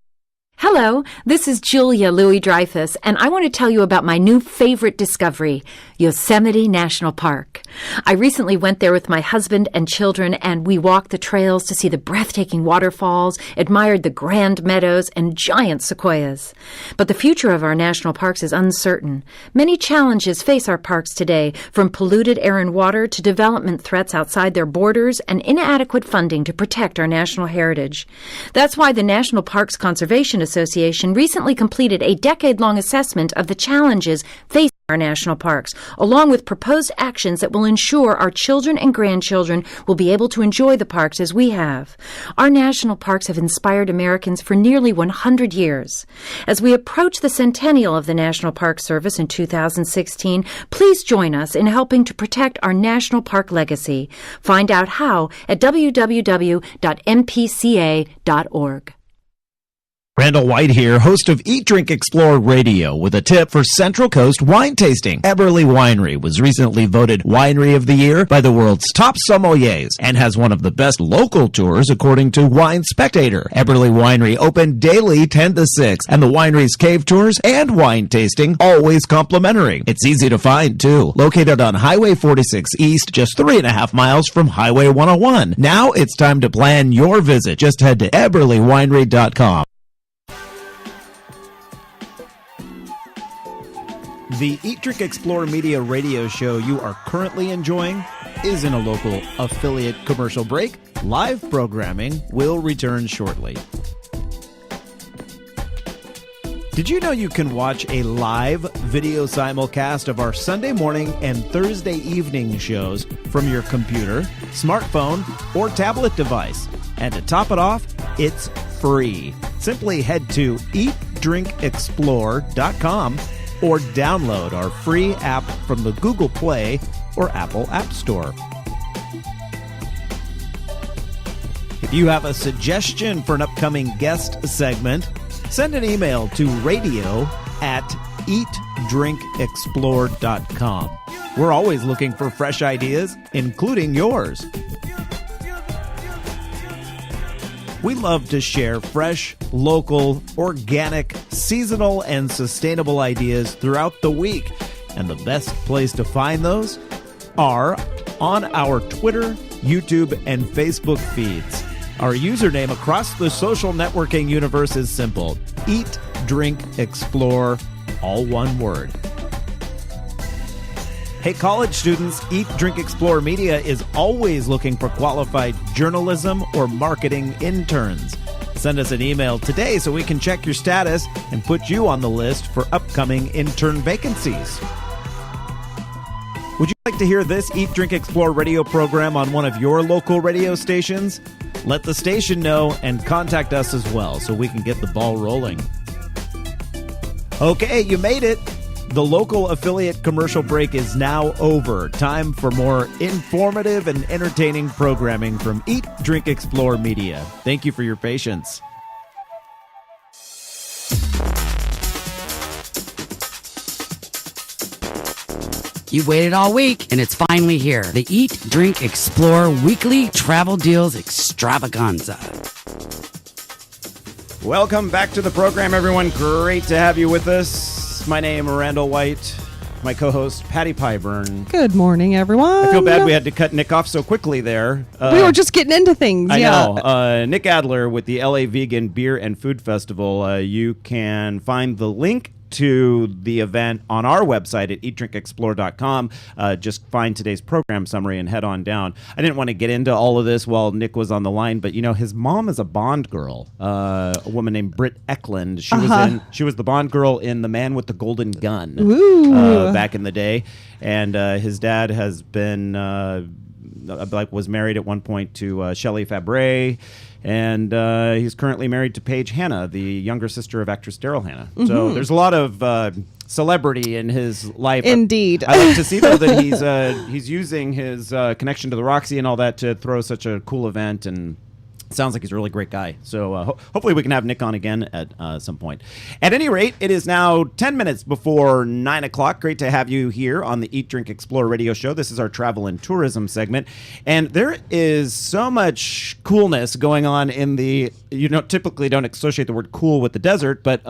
Hello, this is Julia Louis-Dreyfus, and I want to tell you about my new favorite discovery, Yosemite National Park. I recently went there with my husband and children, and we walked the trails to see the breathtaking waterfalls, admired the grand meadows, and giant sequoias. But the future of our national parks is uncertain. Many challenges face our parks today, from polluted air and water to development threats outside their borders and inadequate funding to protect our national heritage. That's why the National Parks Conservation Association recently completed a decade-long assessment of the challenges facing our national parks, along with proposed actions that will ensure our children and grandchildren will be able to enjoy the parks as we have. Our national parks have inspired Americans for nearly 100 years. As we approach the centennial of the National Park Service in 2016, please join us in helping to protect our national park legacy. Find out how at www.mpca.org. Randall White here, host of Eat, Drink, Explore Radio, with a tip for Central Coast wine tasting. Eberly Winery was recently voted Winery of the Year by the world's top sommeliers and has one of the best local tours according to Wine Spectator. Eberly Winery open daily 10 to 6, and the winery's cave tours and wine tasting always complimentary. It's easy to find, too. Located on Highway 46 East, just 3.5 miles from Highway 101. Now it's time to plan your visit. Just head to eberlywinery.com. The Eat, Drink, Explore Media radio show you are currently enjoying is in a local affiliate commercial break. Live programming will return shortly. Did you know you can watch a live video simulcast of our Sunday morning and Thursday evening shows from your computer, smartphone, or tablet device? And to top it off, it's free. Simply head to eatdrinkexplore.com or download our free app from the Google Play or Apple App Store. If you have a suggestion for an upcoming guest segment, send an email to radio@eatdrinkexplore.com. We're always looking for fresh ideas, including yours. We love to share fresh, local, organic, seasonal, and sustainable ideas throughout the week. And the best place to find those are on our Twitter, YouTube, and Facebook feeds. Our username across the social networking universe is simple: Eat, Drink, Explore, all one word. Hey, college students, Eat, Drink, Explore Media is always looking for qualified journalism or marketing interns. Send us an email today so we can check your status and put you on the list for upcoming intern vacancies. Would you like to hear this Eat, Drink, Explore radio program on one of your local radio stations? Let the station know and contact us as well so we can get the ball rolling. Okay, you made it. The local affiliate commercial break is now over. Time for more informative and entertaining programming from Eat, Drink, Explore Media. Thank you for your patience. You've waited all week, and it's finally here. The Eat, Drink, Explore Weekly Travel Deals Extravaganza. Welcome back to the program, everyone. Great to have you with us. My name is Randall White. My co-host, Patty Pyburn. Good morning, everyone. I feel bad we had to cut Nick off so quickly there. We were just getting into things. I yeah. know. Nick Adler with the LA Vegan Beer and Food Festival. You can find the link to the event on our website at eatdrinkexplore.com. Just find today's program summary and head on down. I didn't want to get into all of this while Nick was on the line, but you know, his mom is a Bond girl, a woman named Britt Eklund. She was the Bond girl in The Man with the Golden Gun back in the day, and his dad has been was married at one point to Shelley Fabre. And he's currently married to Paige Hanna, the younger sister of actress Daryl Hannah. Mm-hmm. So there's a lot of celebrity in his life. Indeed. I like to see, though, that he's using his connection to the Roxy and all that to throw such a cool event. And Sounds like he's a really great guy. So hopefully we can have Nick on again at some point. At any rate, it is now 10 minutes before 9 o'clock. Great to have you here on the Eat, Drink, Explore radio show. This is our travel and tourism segment. And there is so much coolness going on in the, typically don't associate the word cool with the desert, but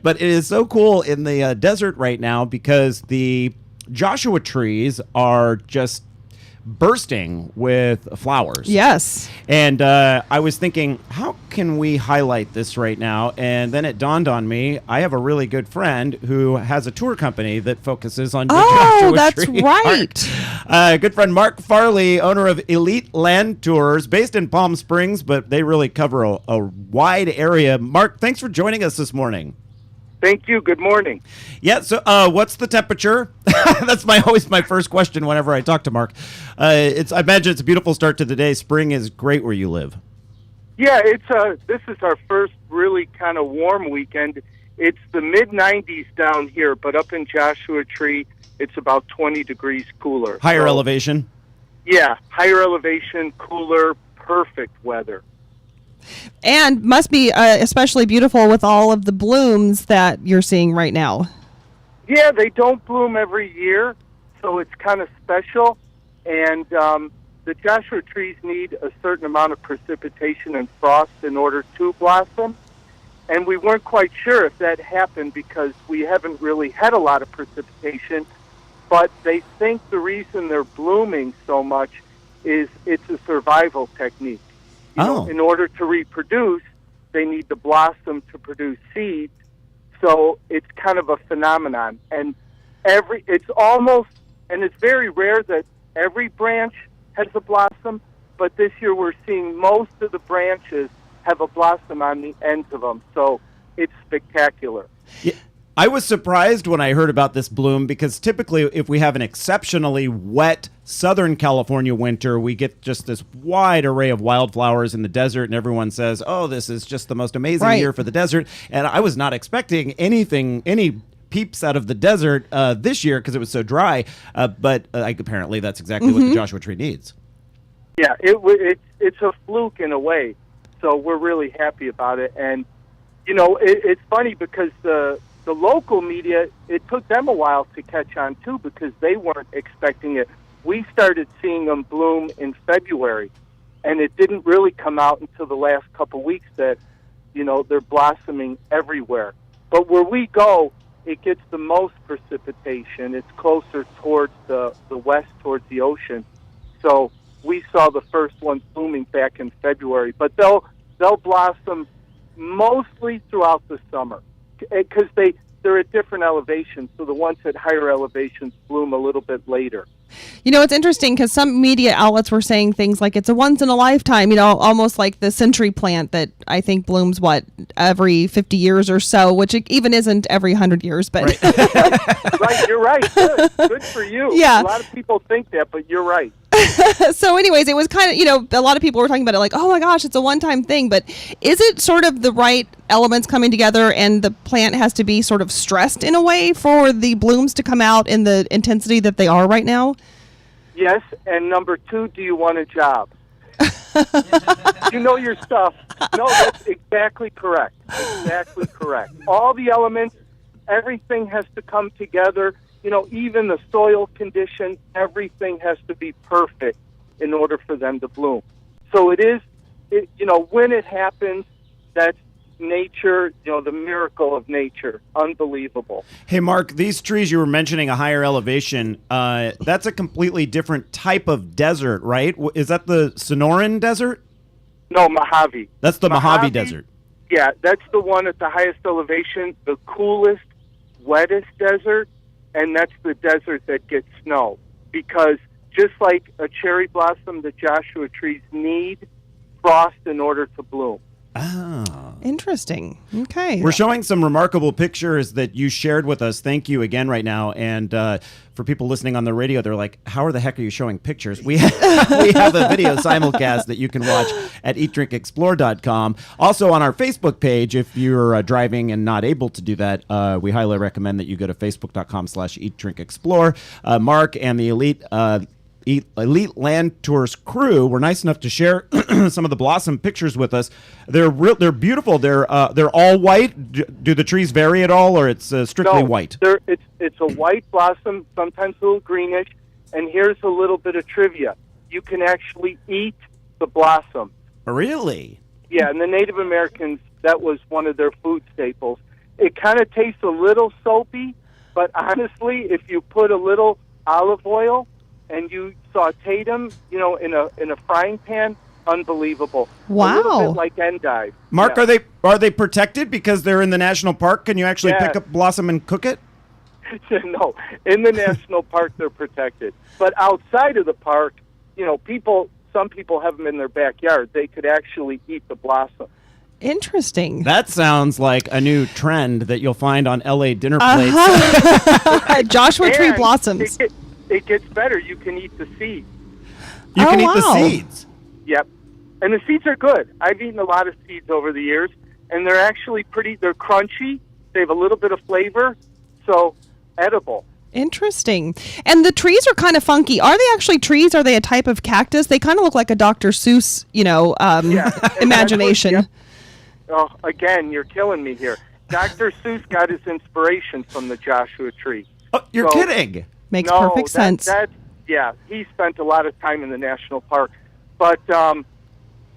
but it is so cool in the desert right now because the Joshua trees are just bursting with flowers. Yes. And I was thinking, how can we highlight this right now? And then it dawned on me, I have a really good friend who has a tour company that focuses on Joshua that's Tree right. Park. Good friend Mark Farley, owner of Elite Land Tours, based in Palm Springs, but they really cover a wide area. Mark, thanks for joining us this morning. Thank you. Good morning. Yeah, so what's the temperature? That's always my first question whenever I talk to Mark. I imagine it's a beautiful start to the day. Spring is great where you live. Yeah, this is our first really kind of warm weekend. It's the mid-90s down here, but up in Joshua Tree, it's about 20 degrees cooler. Higher elevation? Yeah, higher elevation, cooler, perfect weather. And must be especially beautiful with all of the blooms that you're seeing right now. Yeah, they don't bloom every year, so it's kind of special. And the Joshua trees need a certain amount of precipitation and frost in order to blossom. And we weren't quite sure if that happened because we haven't really had a lot of precipitation. But they think the reason they're blooming so much is it's a survival technique. In order to reproduce, they need the blossom to produce seeds. So it's kind of a phenomenon. And it's very rare that every branch has a blossom, but this year we're seeing most of the branches have a blossom on the ends of them. So it's spectacular. Yeah. I was surprised when I heard about this bloom because typically if we have an exceptionally wet Southern California winter, we get just this wide array of wildflowers in the desert and everyone says, oh, this is just the most amazing year for the desert. And I was not expecting any peeps out of the desert this year because it was so dry. But apparently that's exactly what the Joshua Tree needs. Yeah, it's a fluke in a way. So we're really happy about it. And, it's funny because the local media, it took them a while to catch on, too, because they weren't expecting it. We started seeing them bloom in February, and it didn't really come out until the last couple weeks that, they're blossoming everywhere. But where we go, it gets the most precipitation. It's closer towards the west, towards the ocean. So we saw the first one blooming back in February. But they'll blossom mostly throughout the summer, because they're at different elevations, so the ones at higher elevations bloom a little bit later. It's interesting because some media outlets were saying things like it's a once-in-a-lifetime, almost like the century plant that I think blooms, every 50 years or so, which it even isn't every 100 years. But Right, you're right. Good for you. Yeah. A lot of people think that, but you're right. So anyways, it was kind of, a lot of people were talking about it like, oh my gosh, it's a one-time thing. But is it sort of the right elements coming together and the plant has to be sort of stressed in a way for the blooms to come out in the intensity that they are right now? Yes, and number two, do you want a job? You know your stuff. No, that's exactly correct. Exactly correct. All the elements, everything has to come together. Even the soil condition, everything has to be perfect in order for them to bloom. So when it happens, that's nature, the miracle of nature. Unbelievable. Hey, Mark, these trees you were mentioning, a higher elevation, that's a completely different type of desert, right? Is that the Sonoran Desert? No, Mojave. That's the Mojave Desert. Yeah, that's the one at the highest elevation, the coolest, wettest desert. And that's the desert that gets snow. Because just like a cherry blossom, the Joshua trees need frost in order to bloom. Oh. Interesting. Okay. We're showing some remarkable pictures that you shared with us. Thank you again right now. And for people listening on the radio, they're like, how the heck are you showing pictures? We have a video simulcast that you can watch at eatdrinkexplore.com. Also on our Facebook page, if you're driving and not able to do that, we highly recommend that you go to facebook.com/eatdrinkexplore. Mark and the Elite Elite Land Tours crew were nice enough to share some of the blossom pictures with us. They're beautiful. They're all white. Do the trees vary at all, or it's strictly white? It's a white blossom, sometimes a little greenish. And here's a little bit of trivia: you can actually eat the blossom. Really? Yeah, and the Native Americans, that was one of their food staples. It kind of tastes a little soapy, but honestly, if you put a little olive oil and you saute them, in a frying pan, unbelievable. Wow. A little bit like endive. Mark, Yeah. are they protected because they're in the national park? Can you actually pick up blossom and cook it? No, in the national park they're protected, but outside of the park, some people have them in their backyard. They could actually eat the blossom. Interesting. That sounds like a new trend that you'll find on LA dinner plates. Joshua Tree And blossoms. It gets better. You can eat the seeds. You can eat wow. the seeds. Yep, and the seeds are good. I've eaten a lot of seeds over the years, and they're actually they're crunchy. They have a little bit of flavor, so edible. Interesting. And the trees are kind of funky. Are they actually trees? Are they a type of cactus? They kind of look like a Dr. Seuss, imagination. Oh, again, you're killing me here. Dr. Seuss got his inspiration from the Joshua Tree. Oh, you're kidding. Makes perfect sense. He spent a lot of time in the national park. But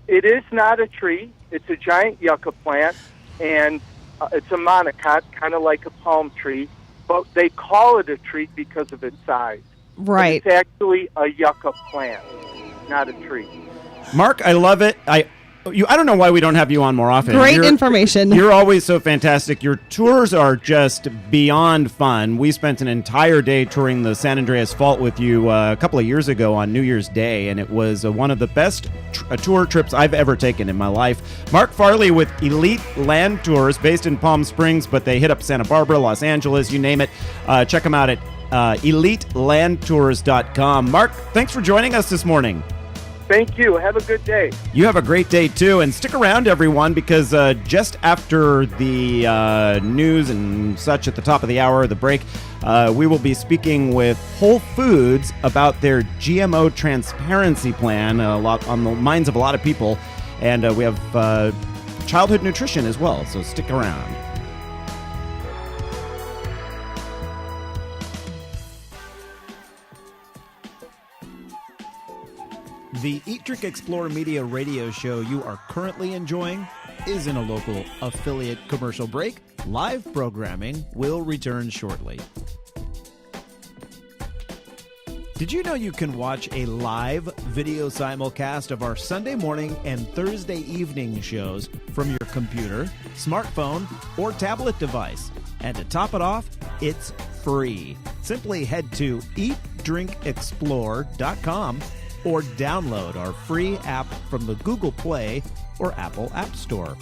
it is not a tree. It's a giant yucca plant, and it's a monocot, kind of like a palm tree. But they call it a tree because of its size. Right. But it's actually a yucca plant, not a tree. Mark, I love it. I don't know why we don't have you on more often. Great information. You're always so fantastic. Your tours are just beyond fun. We spent an entire day touring the San Andreas Fault with you a couple of years ago on New Year's Day, and it was one of the best tour trips I've ever taken in my life. Mark Farley with Elite Land Tours, based in Palm Springs, but they hit up Santa Barbara, Los Angeles, you name it. Check them out at elitelandtours.com. Mark, thanks for joining us this morning. Thank you. Have a good day. You have a great day, too. And stick around, everyone, because just after the news and such at the top of the hour, the break, we will be speaking with Whole Foods about their GMO transparency plan, a lot on the minds of a lot of people. And we have childhood nutrition as well, so stick around. The Eat, Drink, Explore Media radio show you are currently enjoying is in a local affiliate commercial break. Live programming will return shortly. Did you know you can watch a live video simulcast of our Sunday morning and Thursday evening shows from your computer, smartphone, or tablet device? And to top it off, it's free. Simply head to eatdrinkexplore.com or download our free app from the Google Play or Apple App Store.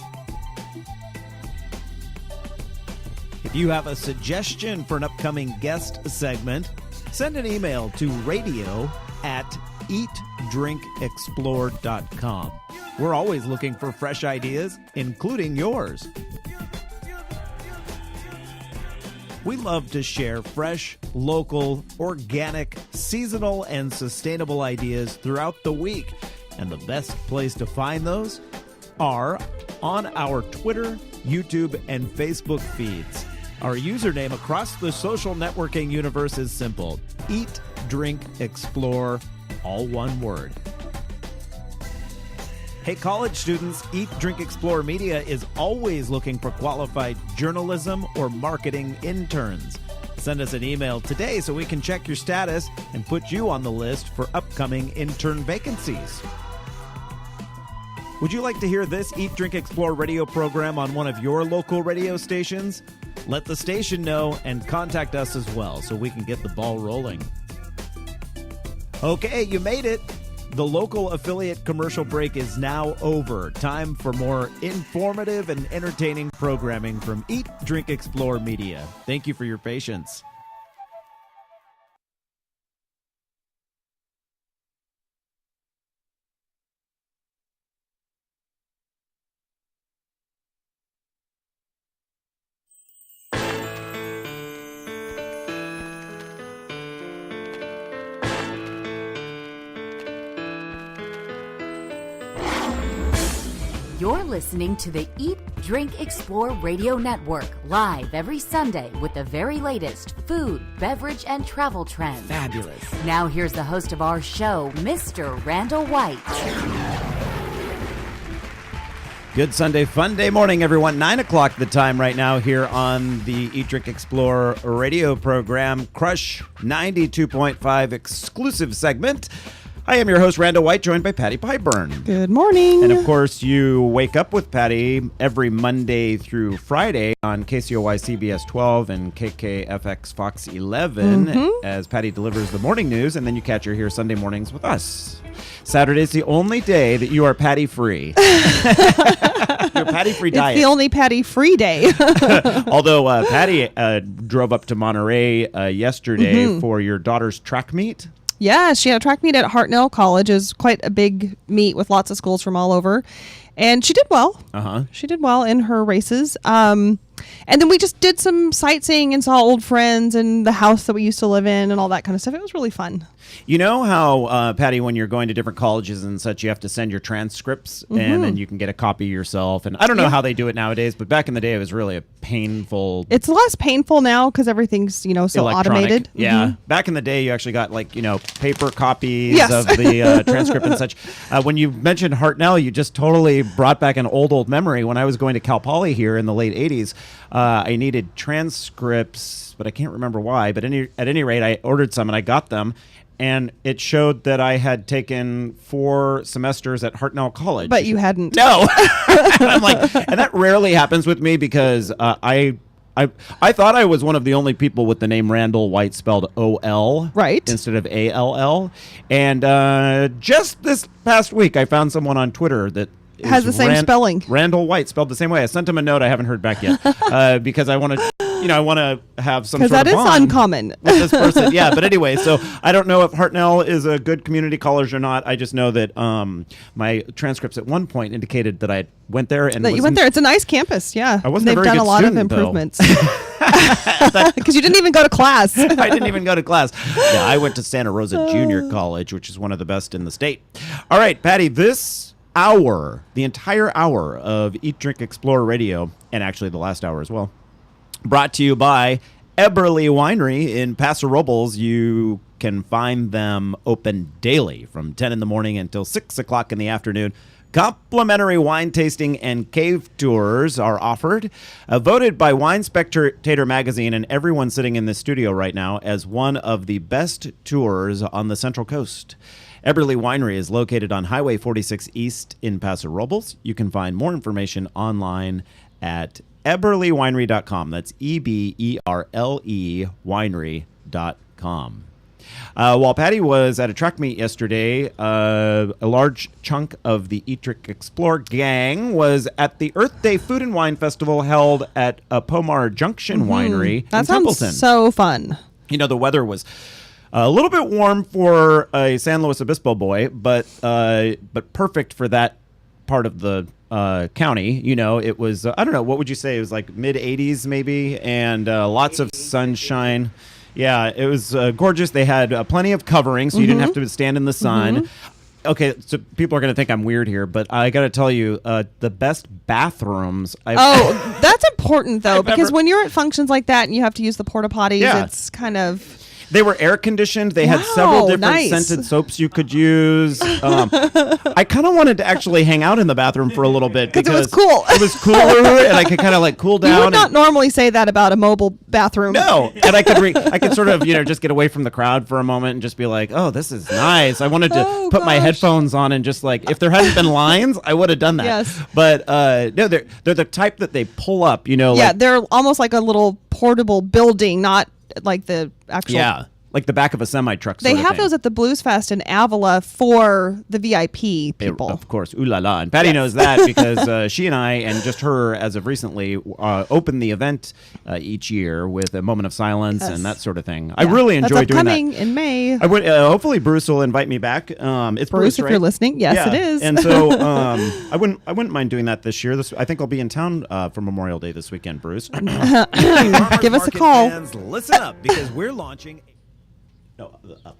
If you have a suggestion for an upcoming guest segment, send an email to radio@eatdrinkexplore.com. We're always looking for fresh ideas, including yours. We love to share fresh, local, organic, seasonal, and sustainable ideas throughout the week. And the best place to find those are on our Twitter, YouTube, and Facebook feeds. Our username across the social networking universe is simple: Eat, Drink, Explore, all one word. Hey, college students, Eat, Drink, Explore Media is always looking for qualified journalism or marketing interns. Send us an email today so we can check your status and put you on the list for upcoming intern vacancies. Would you like to hear this Eat, Drink, Explore radio program on one of your local radio stations? Let the station know and contact us as well so we can get the ball rolling. Okay, you made it. The local affiliate commercial break is now over. Time for more informative and entertaining programming from Eat, Drink, Explore Media. Thank you for your patience. listening to the Eat, Drink, Explore Radio Network, live every Sunday with the very latest food, beverage, and travel trends. Fabulous. Now here's the host of our show, Mr. Randall White. Good Sunday, fun day morning, everyone. 9 o'clock the time right now here on the Eat, Drink, Explore radio program, Crush 92.5 exclusive segment. I am your host, Randall White, joined by Patty Pyburn. Good morning. And of course, you wake up with Patty every Monday through Friday on KCOY CBS 12 and KKFX Fox 11 as Patty delivers the morning news, and then you catch her here Sunday mornings with us. Saturday's the only day that you are Patty-free. Your Patty-free diet. It's the only Patty-free day. Although Patty drove up to Monterey yesterday for your daughter's track meet. Yeah, she had a track meet at Hartnell College. It was quite a big meet with lots of schools from all over. And she did well. She did well in her races. And then we just did some sightseeing and saw old friends and the house that we used to live in and all that kind of stuff. It was really fun. You know how, Patty, when you're going to different colleges and such, you have to send your transcripts and then you can get a copy yourself. And I don't know how they do it nowadays, but back in the day, it was really a painful. It's less painful now because everything's, so electronic. automated. Yeah. Back in the day, you actually got paper copies of the transcript and such. When you mentioned Hartnell, you just totally brought back an old memory. When I was going to Cal Poly here in the late 80s, I needed transcripts, but I can't remember why. But at any rate, I ordered some and I got them. And it showed that I had taken 4 semesters at Hartnell College. But you hadn't. No. I'm like, and that rarely happens with me because I thought I was one of the only people with the name Randall White spelled O-L instead of A-L-L. And just this past week, I found someone on Twitter that has the same spelling. Randall White spelled the same way. I sent him a note. I haven't heard back yet because I want to. I want to have some sort of bond. Because that is uncommon. With this person. Yeah, but anyway, so I don't know if Hartnell is a good community college or not. I just know that my transcripts at one point indicated that I went there. And that you went there. It's a nice campus, yeah. I wasn't They've a very done good a lot student, of improvements. Because you didn't even go to class. I didn't even go to class. Yeah, I went to Santa Rosa Junior College, which is one of the best in the state. All right, Patty, this hour, the entire hour of Eat, Drink, Explore Radio, and actually the last hour as well, brought to you by Eberly Winery in Paso Robles. You can find them open daily from 10 in the morning until 6 o'clock in the afternoon. Complimentary wine tasting and cave tours are offered. Voted by Wine Spectator magazine and everyone sitting in the studio right now as one of the best tours on the Central Coast. Eberly Winery is located on Highway 46 East in Paso Robles. You can find more information online at eberlywinery.com. That's EBERLE winery.com. While Patty was at a track meet yesterday, a large chunk of the Eat, Drink, Explore gang was at the Earth Day Food and Wine Festival held at Pomar Junction Winery in Templeton. Sounds so fun. The weather was a little bit warm for a San Luis Obispo boy, but perfect for that part of the county. It was, I don't know, what would you say? It was like mid 80s maybe, and lots of sunshine. Yeah, it was gorgeous. They had plenty of covering, so you didn't have to stand in the sun. Okay, so people are going to think I'm weird here, but I got to tell you, the best bathrooms. That's important, though, because when you're at functions like that and you have to use the porta potties, it's kind of... They were air conditioned. They had several different scented soaps you could use. I kind of wanted to actually hang out in the bathroom for a little bit because it was cool. It was cooler, and I could kind of cool down. You would not normally say that about a mobile bathroom. No, and I could sort of just get away from the crowd for a moment and just be like, oh, this is nice. I wanted to put my headphones on and just if there hadn't been lines, I would have done that. Yes. But no, they're the type that they pull up. Yeah, they're almost like a little portable building, not like the actual. Yeah. Like the back of a semi-truck. They have those at the Blues Fest in Avila for the VIP people. Of course. Ooh la la. And Patty knows that because she and I, and just her as of recently, open the event each year with a moment of silence and that sort of thing. Yeah. I really enjoy doing that. That's upcoming in May. I would, hopefully Bruce will invite me back. It's Bruce, if right? you're listening. Yes, it is. And so I wouldn't mind doing that this year. I think I'll be in town for Memorial Day this weekend, Bruce. Give us a call. Fans, listen up because we're launching...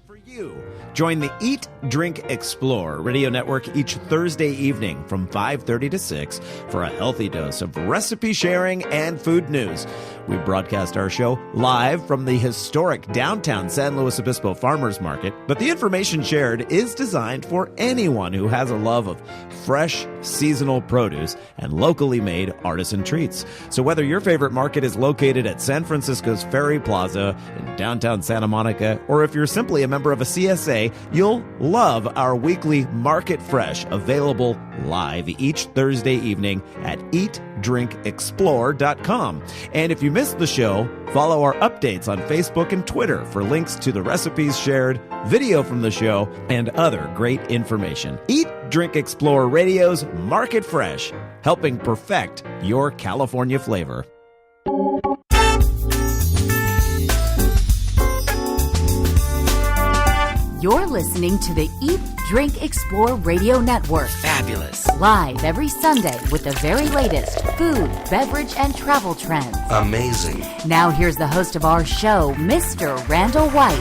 For you. Join the Eat, Drink, Explore radio network each Thursday evening from 5:30 to 6 for a healthy dose of recipe sharing and food news. We broadcast our show live from the historic downtown San Luis Obispo Farmers Market, but the information shared is designed for anyone who has a love of fresh, seasonal produce and locally made artisan treats. So whether your favorite market is located at San Francisco's Ferry Plaza in downtown Santa Monica, or if you're simply a member of a CSA, you'll love our weekly Market Fresh, available live each Thursday evening at eatdrinkexplore.com. And if you missed the show, follow our updates on Facebook and Twitter for links to the recipes shared, video from the show, and other great information. Eat, Drink, Explore Radio's Market Fresh, helping perfect your California flavor. You're listening to the Eat, Drink, Explore Radio Network. Fabulous. Live every Sunday with the very latest food, beverage, and travel trends. Amazing. Now here's the host of our show, Mr. Randall White.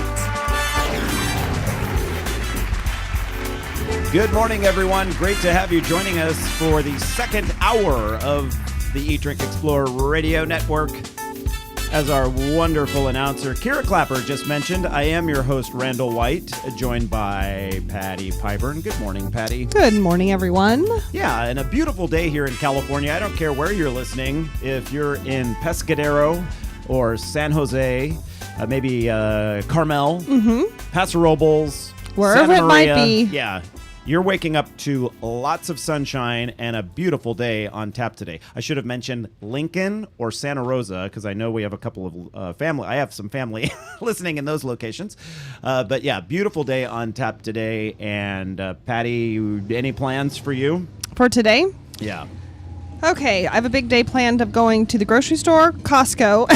Good morning, everyone. Great to have you joining us for the second hour of the Eat, Drink, Explore Radio Network. As our wonderful announcer, Kira Clapper, just mentioned, I am your host, Randall White, joined by Patty Pyburn. Good morning, Patty. Good morning, everyone. Yeah, and a beautiful day here in California. I don't care where you're listening. If you're in Pescadero or San Jose, maybe Carmel, Paso Robles, Wherever Santa it might Maria. be. Yeah. You're waking up to lots of sunshine and a beautiful day on tap today. I should have mentioned Lincoln or Santa Rosa, because I know we have a couple of family. I have some family listening in those locations. But yeah, beautiful day on tap today. And Patty, any plans for you? For today? Yeah. Okay, I have a big day planned of going to the grocery store, Costco.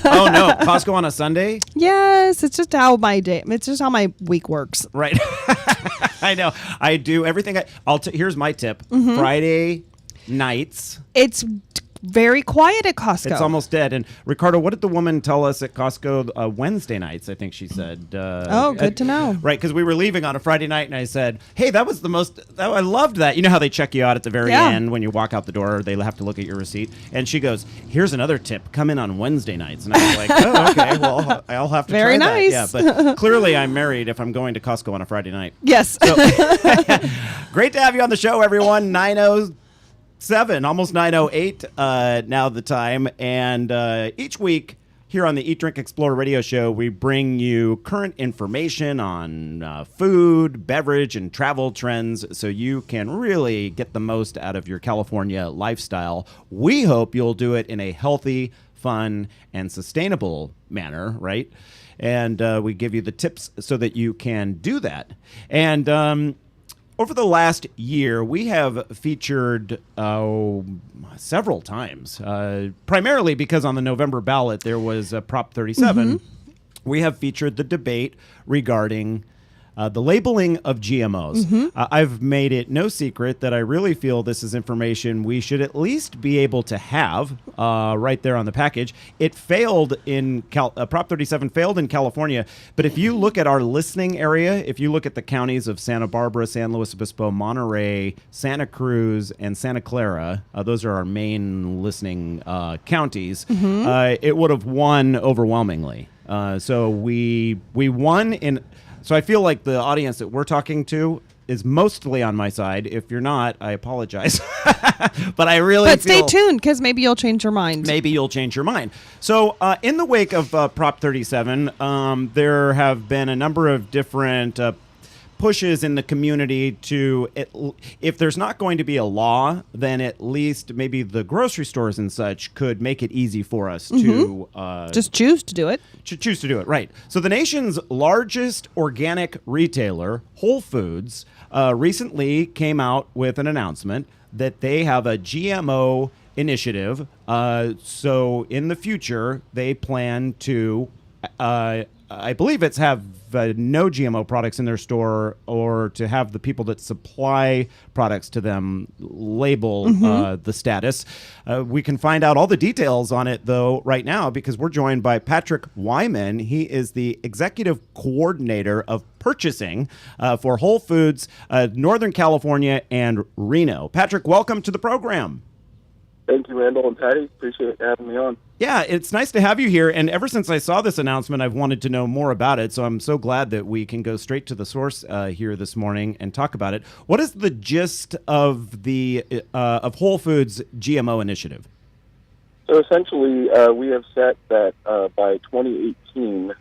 Oh no, Costco on a Sunday? Yes, it's just how my week works. Right. I know. I do everything. Here's my tip. Friday nights. It's very quiet at Costco. It's almost dead. And Ricardo, what did the woman tell us at Costco Wednesday nights? I think she said. Good to know. Right, because we were leaving on a Friday night, and I said, "Hey, that was the most. I loved that. You know how they check you out at the very end when you walk out the door? They have to look at your receipt." And she goes, "Here's another tip: come in on Wednesday nights." And I was like, "Oh, okay. Well, I'll have to very try nice. that." Yeah, but clearly I'm married if I'm going to Costco on a Friday night. Yes. So, great to have you on the show, everyone. 9:07, almost 9:08 now the time. And each week here on the Eat, Drink, Explore radio show, we bring you current information on food, beverage, and travel trends so you can really get the most out of your California lifestyle. We hope you'll do it in a healthy, fun, and sustainable manner, right? And we give you the tips so that you can do that. And over the last year, we have featured several times, primarily because on the November ballot there was Prop 37. We have featured the debate regarding the labeling of GMOs. I've made it no secret that I really feel this is information we should at least be able to have right there on the package. It failed in Prop 37 failed in California, but if you look at our listening area, if you look at the counties of Santa Barbara, San Luis Obispo, Monterey, Santa Cruz, and Santa Clara, those are our main listening counties, it would have won overwhelmingly. So we won in... So I feel like the audience that we're talking to is mostly on my side. If you're not, I apologize. But I really But stay tuned, because maybe you'll change your mind. Maybe you'll change your mind. So in the wake of Prop 37, there have been a number of different pushes in the community to, if there's not going to be a law, then at least maybe the grocery stores and such could make it easy for us to just choose to do it. Choose to do it, right. So the nation's largest organic retailer, Whole Foods, recently came out with an announcement that they have a GMO initiative. So in the future, they plan to I believe it's have no GMO products in their store, or to have the people that supply products to them label the status. We can find out all the details on it, though, right now, because we're joined by Patrick Wyman. He is the executive coordinator of purchasing for Whole Foods, Northern California, and Reno. Patrick, welcome to the program. Thank you, Randall and Patty. Appreciate having me on. Yeah, it's nice to have you here. And ever since I saw this announcement, I've wanted to know more about it. So I'm so glad that we can go straight to the source here this morning and talk about it. What is the gist of the of Whole Foods GMO initiative? So essentially, we have set that by 2018,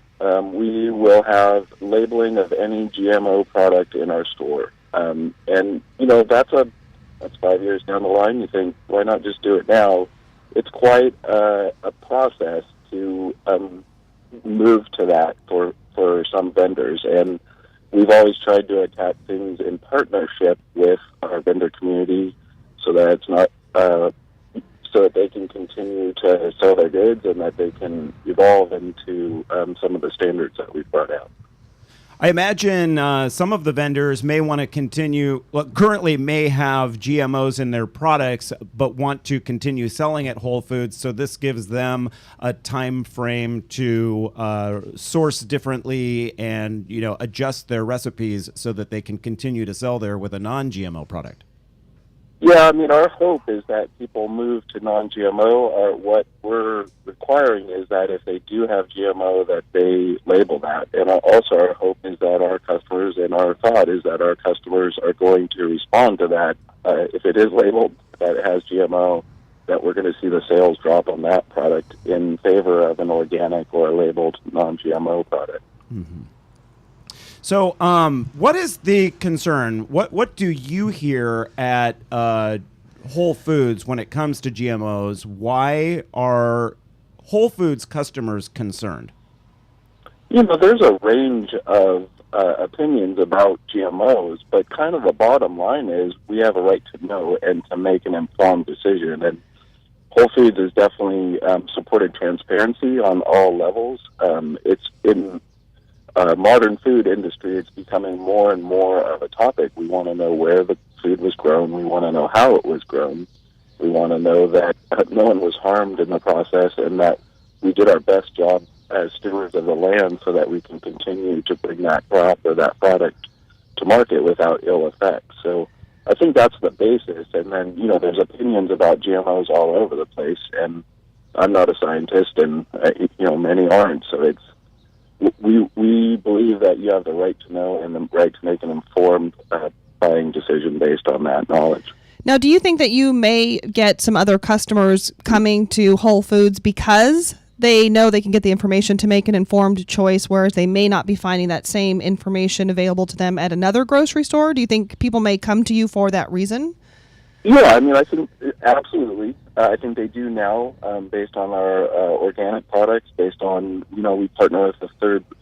we will have labeling of any GMO product in our store. And, you know, that's 5 years down the line. You think, why not just do it now? It's quite a process to move to that for some vendors. And we've always tried to attack things in partnership with our vendor community so that it's not so that they can continue to sell their goods and that they can evolve into some of the standards that we've brought out. I imagine some of the vendors may want to continue, currently may have GMOs in their products, but want to continue selling at Whole Foods. So this gives them a time frame to source differently and, you know, adjust their recipes so that they can continue to sell there with a non-GMO product. Yeah, I mean, our hope is that people move to non-GMO. What we're requiring is that if they do have GMO, that they label that. And also our hope is that our customers, and our thought is that our customers are going to respond to that. If it is labeled that it has GMO, that we're going to see the sales drop on that product in favor of an organic or a labeled non-GMO product. Mm-hmm. So, what is the concern? What do you hear at Whole Foods when it comes to GMOs? Why are Whole Foods customers concerned? You know, there's a range of opinions about GMOs, but kind of the bottom line is we have a right to know and to make an informed decision. And Whole Foods has definitely supported transparency on all levels. It's in modern food industry, it's becoming more and more of a topic. We want to know where the food was grown. We want to know how it was grown. We want to know that no one was harmed in the process and that we did our best job as stewards of the land so that we can continue to bring that crop or that product to market without ill effects. So I think that's the basis. And then, you know, there's opinions about GMOs all over the place. And I'm not a scientist, and, you know, many aren't. So it's, we believe that you have the right to know and the right to make an informed buying decision based on that knowledge. Now, do you think that you may get some other customers coming to Whole Foods because they know they can get the information to make an informed choice, whereas they may not be finding that same information available to them at another grocery store? Do you think people may come to you for that reason? Yeah, I mean, I think absolutely. I think they do now, based on our organic products, based on, you know, we partner with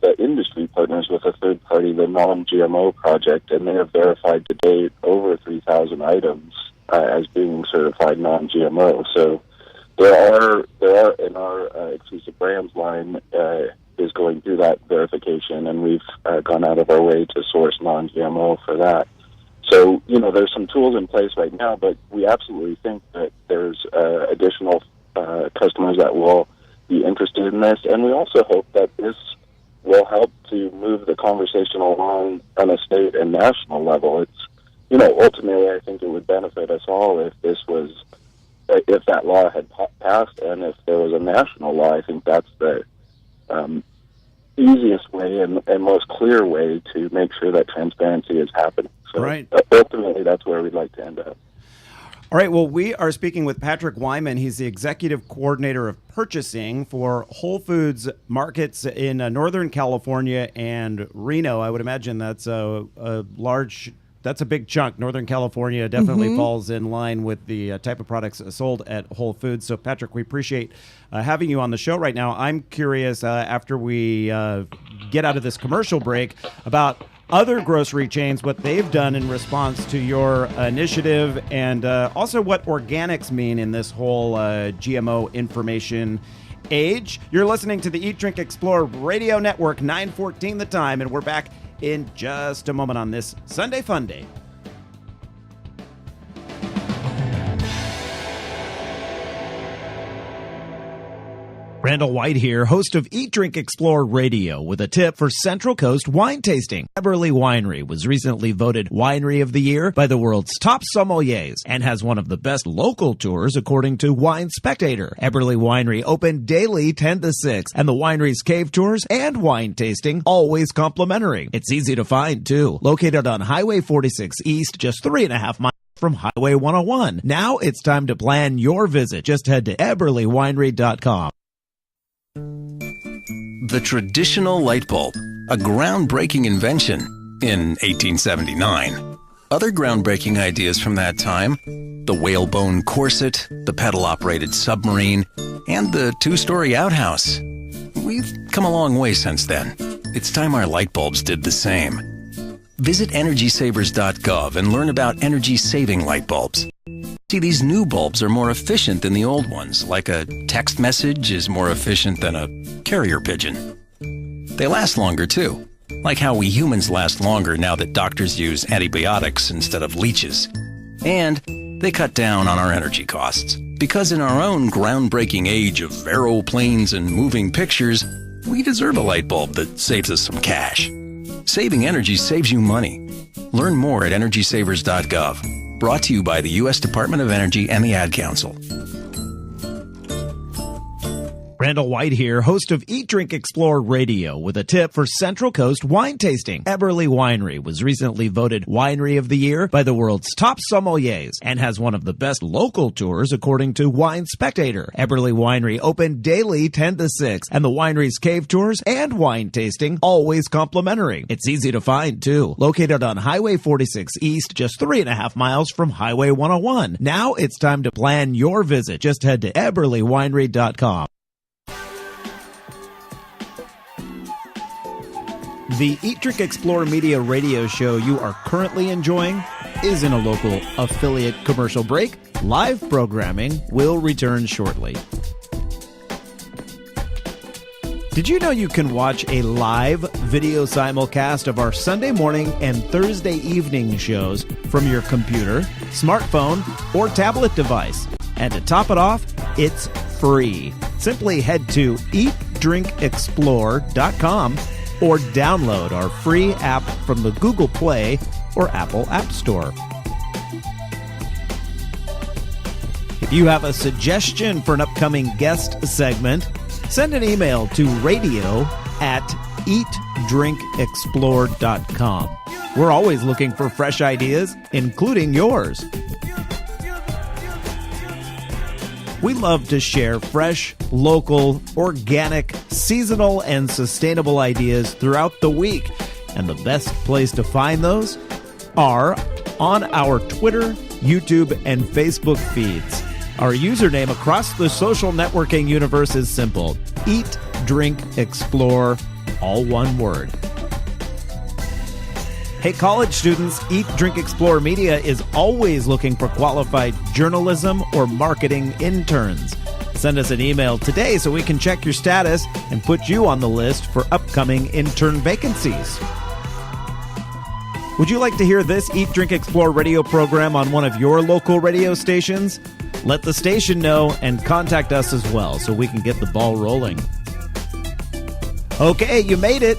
the industry partners with a third party, the Non-GMO Project, and they have verified to date over 3,000 items as being certified non-GMO. So there are in our exclusive brands line is going through that verification, and we've gone out of our way to source non-GMO for that. So, you know, there's some tools in place right now, but we absolutely think that there's additional customers that will be interested in this. And we also hope that this will help to move the conversation along on a state and national level. It's, you know, ultimately I think it would benefit us all if that law had passed, and if there was a national law. I think that's the easiest way and most clear way to make sure that transparency is happening. So right. Ultimately, that's where we'd like to end up. All right. Well, we are speaking with Patrick Wyman. He's the executive coordinator of purchasing for Whole Foods markets in Northern California and Reno. I would imagine that's that's a big chunk. Northern California definitely falls in line with the type of products sold at Whole Foods. So, Patrick, we appreciate having you on the show right now. I'm curious, after we get out of this commercial break, about other grocery chains, what they've done in response to your initiative, and also what organics mean in this whole GMO information age. You're listening to the Eat, Drink, Explore Radio Network, 9:14 the time, and we're back in just a moment on this Sunday Fun Day. Randall White here, host of Eat, Drink, Explore Radio, with a tip for Central Coast wine tasting. Eberly Winery was recently voted Winery of the Year by the world's top sommeliers and has one of the best local tours according to Wine Spectator. Eberly Winery open daily 10 to 6, and the winery's cave tours and wine tasting always complimentary. It's easy to find, too. Located on Highway 46 East, just 3.5 miles from Highway 101. Now it's time to plan your visit. Just head to eberlywinery.com. The traditional light bulb, a groundbreaking invention in 1879. Other groundbreaking ideas from that time, the whalebone corset, the pedal-operated submarine, and the two-story outhouse. We've come a long way since then. It's time our light bulbs did the same. Visit EnergySavers.gov and learn about energy-saving light bulbs. See, these new bulbs are more efficient than the old ones, like a text message is more efficient than a carrier pigeon. They last longer, too, like how we humans last longer now that doctors use antibiotics instead of leeches. And they cut down on our energy costs, because in our own groundbreaking age of aeroplanes and moving pictures, we deserve a light bulb that saves us some cash. Saving energy saves you money. Learn more at EnergySavers.gov. Brought to you by the U.S. Department of Energy and the Ad Council. Randall White here, host of Eat, Drink, Explore Radio, with a tip for Central Coast wine tasting. Eberly Winery was recently voted Winery of the Year by the world's top sommeliers and has one of the best local tours according to Wine Spectator. Eberly Winery open daily 10 to 6, and the winery's cave tours and wine tasting always complimentary. It's easy to find, too. Located on Highway 46 East, just 3.5 miles from Highway 101. Now it's time to plan your visit. Just head to eberlywinery.com. The Eat, Drink, Explore Media radio show you are currently enjoying is in a local affiliate commercial break. Live programming will return shortly. Did you know you can watch a live video simulcast of our Sunday morning and Thursday evening shows from your computer, smartphone, or tablet device? And to top it off, it's free. Simply head to eatdrinkexplore.com or download our free app from the Google Play or Apple App Store. If you have a suggestion for an upcoming guest segment, send an email to radio@eatdrinkexplore.com. We're always looking for fresh ideas, including yours. We love to share fresh, local, organic, seasonal, and sustainable ideas throughout the week. And the best place to find those are on our Twitter, YouTube, and Facebook feeds. Our username across the social networking universe is simple: Eat, Drink, Explore, all one word. Hey, college students, Eat, Drink, Explore Media is always looking for qualified journalism or marketing interns. Send us an email today so we can check your status and put you on the list for upcoming intern vacancies. Would you like to hear this Eat, Drink, Explore radio program on one of your local radio stations? Let the station know and contact us as well so we can get the ball rolling. Okay, you made it.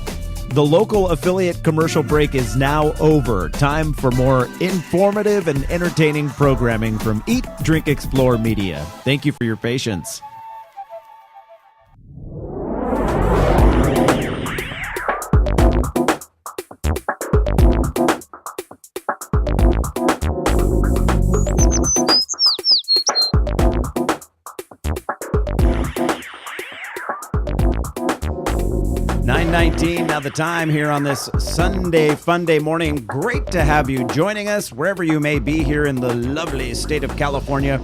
The local affiliate commercial break is now over. Time for more informative and entertaining programming from Eat, Drink, Explore Media. Thank you for your patience. Now the time here on this Sunday Fun Day morning. Great to have you joining us wherever you may be here in the lovely state of California.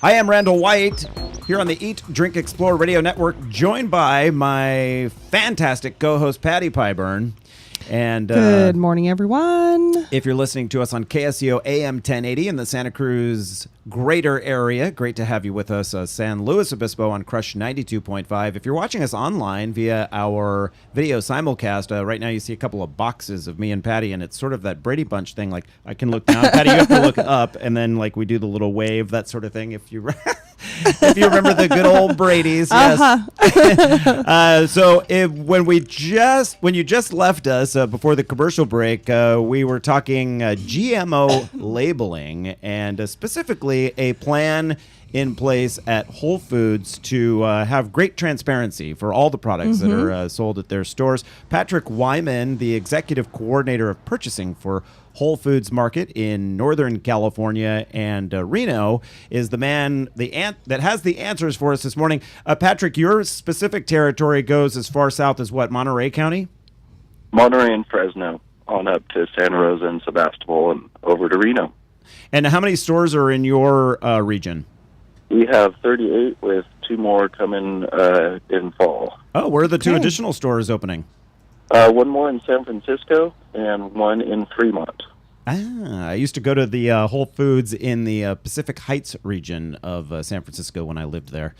I am Randall White here on the Eat, Drink, Explore Radio Network, joined by my fantastic co-host Patty Pyburn. And good morning, everyone. If you're listening to us on KSEO AM 1080 in the Santa Cruz greater area, great to have you with us. San Luis Obispo on Crush 92.5. If you're watching us online via our video simulcast, right now you see a couple of boxes of me and Patty, and it's sort of that Brady Bunch thing. Like, I can look down, Patty, you have to look up, and then like we do the little wave, that sort of thing. If you if you remember the good old Brady's, yes. So when you just left us before the commercial break, we were talking GMO labeling and specifically a plan in place at Whole Foods to have great transparency for all the products that are sold at their stores. Patrick Wyman, the executive coordinator of purchasing for Whole Foods Market in Northern California and Reno, is the man that has the answers for us this morning. Patrick, your specific territory goes as far south as what, Monterey County? Monterey and Fresno, on up to Santa Rosa and Sebastopol and over to Reno. And how many stores are in your region? We have 38 with 2 more coming in fall. Oh, where are the 2 additional stores opening? One more in San Francisco and one in Fremont. I used to go to the Whole Foods in the Pacific Heights region of San Francisco when I lived there.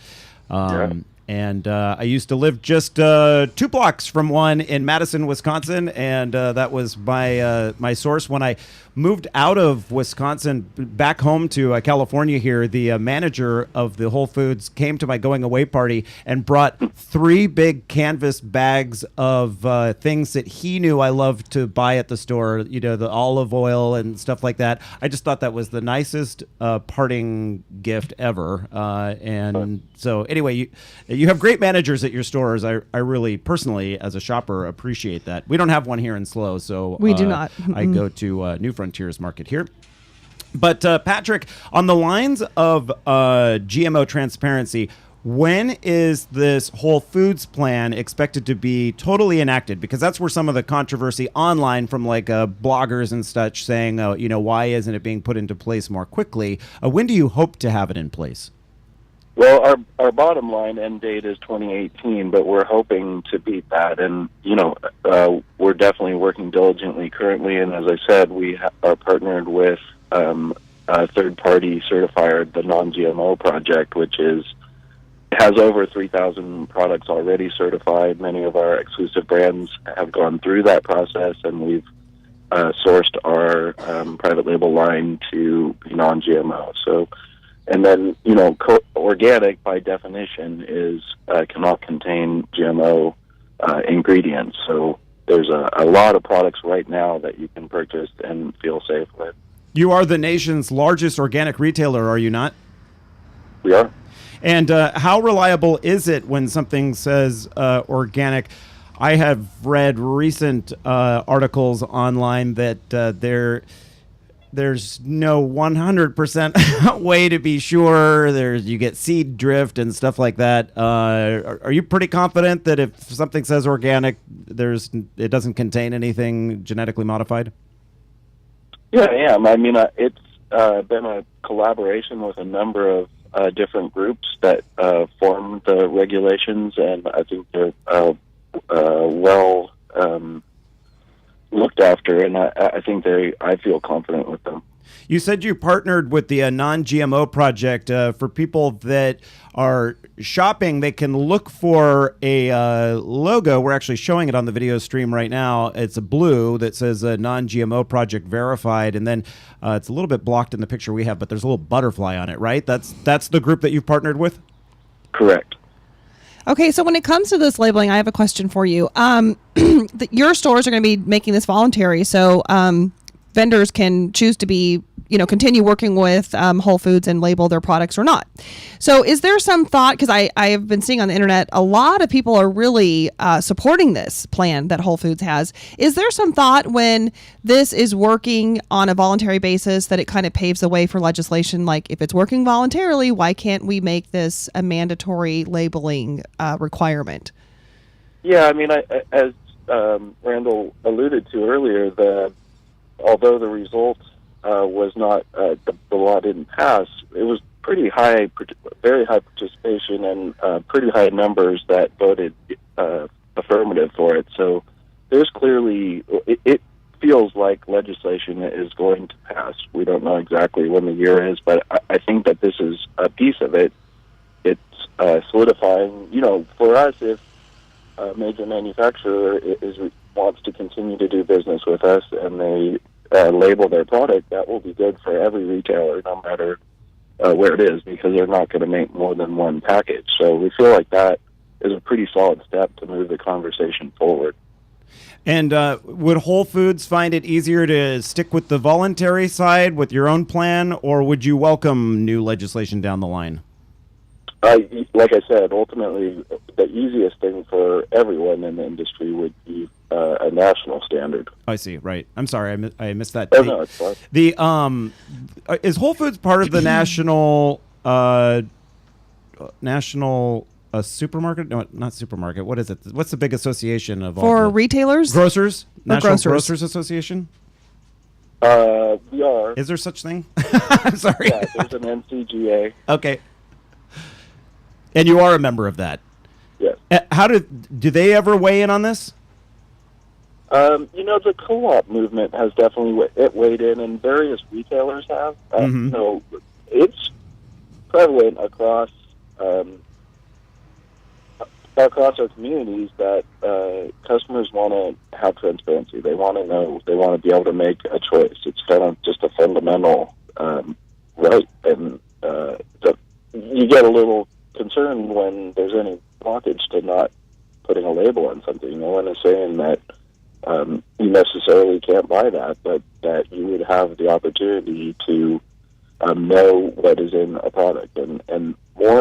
And I used to live just 2 blocks from one in Madison, Wisconsin, and that was my source. When I moved out of Wisconsin back home to California here, the manager of the Whole Foods came to my going away party and brought 3 big canvas bags of things that he knew I loved to buy at the store, the olive oil and stuff like that. I just thought that was the nicest parting gift ever. And so anyway, you have great managers at your stores. I really personally, as a shopper, appreciate that. We don't have one here in SLO, so we do not. I go to New Frontiers Market here. But Patrick, on the lines of GMO transparency, when is this Whole Foods plan expected to be totally enacted? Because that's where some of the controversy online from bloggers and such saying, why isn't it being put into place more quickly? When do you hope to have it in place? Well, our bottom line end date is 2018, but we're hoping to beat that. And, we're definitely working diligently currently. And as I said, we are partnered with a third-party certifier, the Non-GMO Project, which has over 3,000 products already certified. Many of our exclusive brands have gone through that process, and we've sourced our private label line to be non-GMO. So, and then, organic by definition cannot contain GMO ingredients. So there's a lot of products right now that you can purchase and feel safe with. You are the nation's largest organic retailer, are you not? We are. And how reliable is it when something says organic? I have read recent articles online that there's no 100% way to be sure. You get seed drift and stuff like that. Are you pretty confident that if something says organic, it doesn't contain anything genetically modified? Yeah, I am. I mean, it's been a collaboration with a number of different groups that form the regulations, and I think they're well looked after, and I think I feel confident with them. You said you partnered with the Non-GMO Project. For people that are shopping, they can look for a logo. We're actually showing it on the video stream right now. It's a blue that says Non-GMO Project Verified, and then it's a little bit blocked in the picture we have, but there's a little butterfly on it, right? That's the group that you've partnered with? Correct. Okay, so when it comes to this labeling, I have a question for you. Your stores are going to be making this voluntary, so vendors can choose to continue working with Whole Foods and label their products or not. So is there some thought, because I have been seeing on the internet, a lot of people are really supporting this plan that Whole Foods has. Is there some thought when this is working on a voluntary basis that it kind of paves the way for legislation? Like, if it's working voluntarily, why can't we make this a mandatory labeling requirement? Yeah, I mean, as Randall alluded to earlier, although the result was not, the law didn't pass, it was pretty high, very high participation and pretty high numbers that voted affirmative for it. So there's clearly it feels like legislation is going to pass. We don't know exactly when the year is, but I think that this is a piece of it. It's solidifying. For us, if a major manufacturer wants to continue to do business with us and they label their product, that will be good for every retailer, no matter where it is, because they're not going to make more than one package. So we feel like that is a pretty solid step to move the conversation forward. And would Whole Foods find it easier to stick with the voluntary side with your own plan, or would you welcome new legislation down the line? Like I said, ultimately, the easiest thing for everyone in the industry would be a national standard. I see. Right. I'm sorry, I missed that. Oh, no, it's fine. Is Whole Foods part of the national supermarket? No, not supermarket. What is it? What's the big association of all the retailers? Grocers? National grocers. Grocers Association? We are. Is there such thing? I'm sorry. Yeah, there's an NCGA. Okay. And you are a member of that. Yes. How do they ever weigh in on this? The co-op movement has definitely weighed in, and various retailers have. It's prevalent across our communities that customers want to have transparency. They want to know. They want to be able to make a choice. It's kind of just a fundamental right, and you get a little concerned when there's any blockage to not putting a label on something. No one is saying that you necessarily can't buy that, but that you would have the opportunity to know what is in a product. And more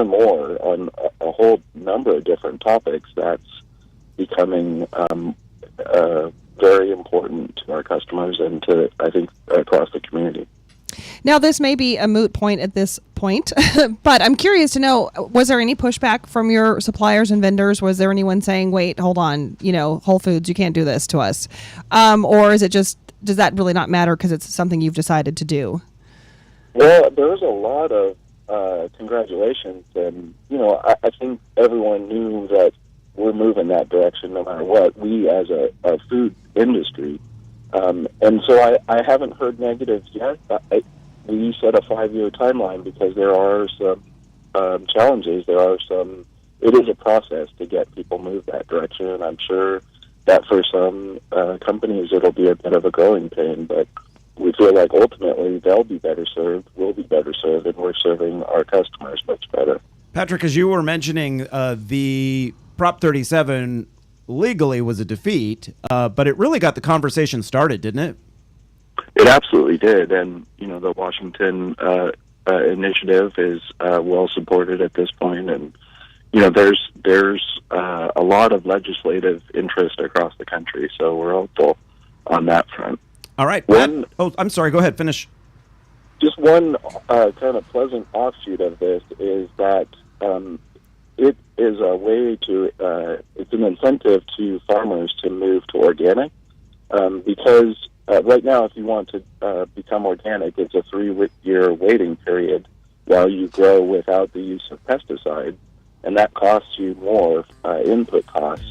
on a whole number of different topics, that's becoming very important to our customers and to, I think, across the community. Now, this may be a moot point at this point, but I'm curious to know, was there any pushback from your suppliers and vendors? Was there anyone saying, wait, hold on, Whole Foods, you can't do this to us? Or is it just, does that really not matter because it's something you've decided to do? Well, there was a lot of congratulations, and, I think everyone knew that we're moving that direction no matter what, we as a food industry. And so I haven't heard negatives yet. We set a 5-year timeline because there are some challenges. It is a process to get people moved that direction, and I'm sure that for some companies it'll be a bit of a growing pain, but we feel like ultimately they'll be better served, we'll be better served, and we're serving our customers much better. Patrick, as you were mentioning, the Prop 37 legally was a defeat, but it really got the conversation started, didn't it? It absolutely did, and the Washington initiative is well supported at this point, and there's a lot of legislative interest across the country, so we're hopeful on that front. All right. I'm sorry. Go ahead. Finish. Just one kind of pleasant offshoot of this is that it is a way to, it's an incentive to farmers to move to organic, because right now if you want to become organic, it's a 3-year waiting period while you grow without the use of pesticides, and that costs you more input costs.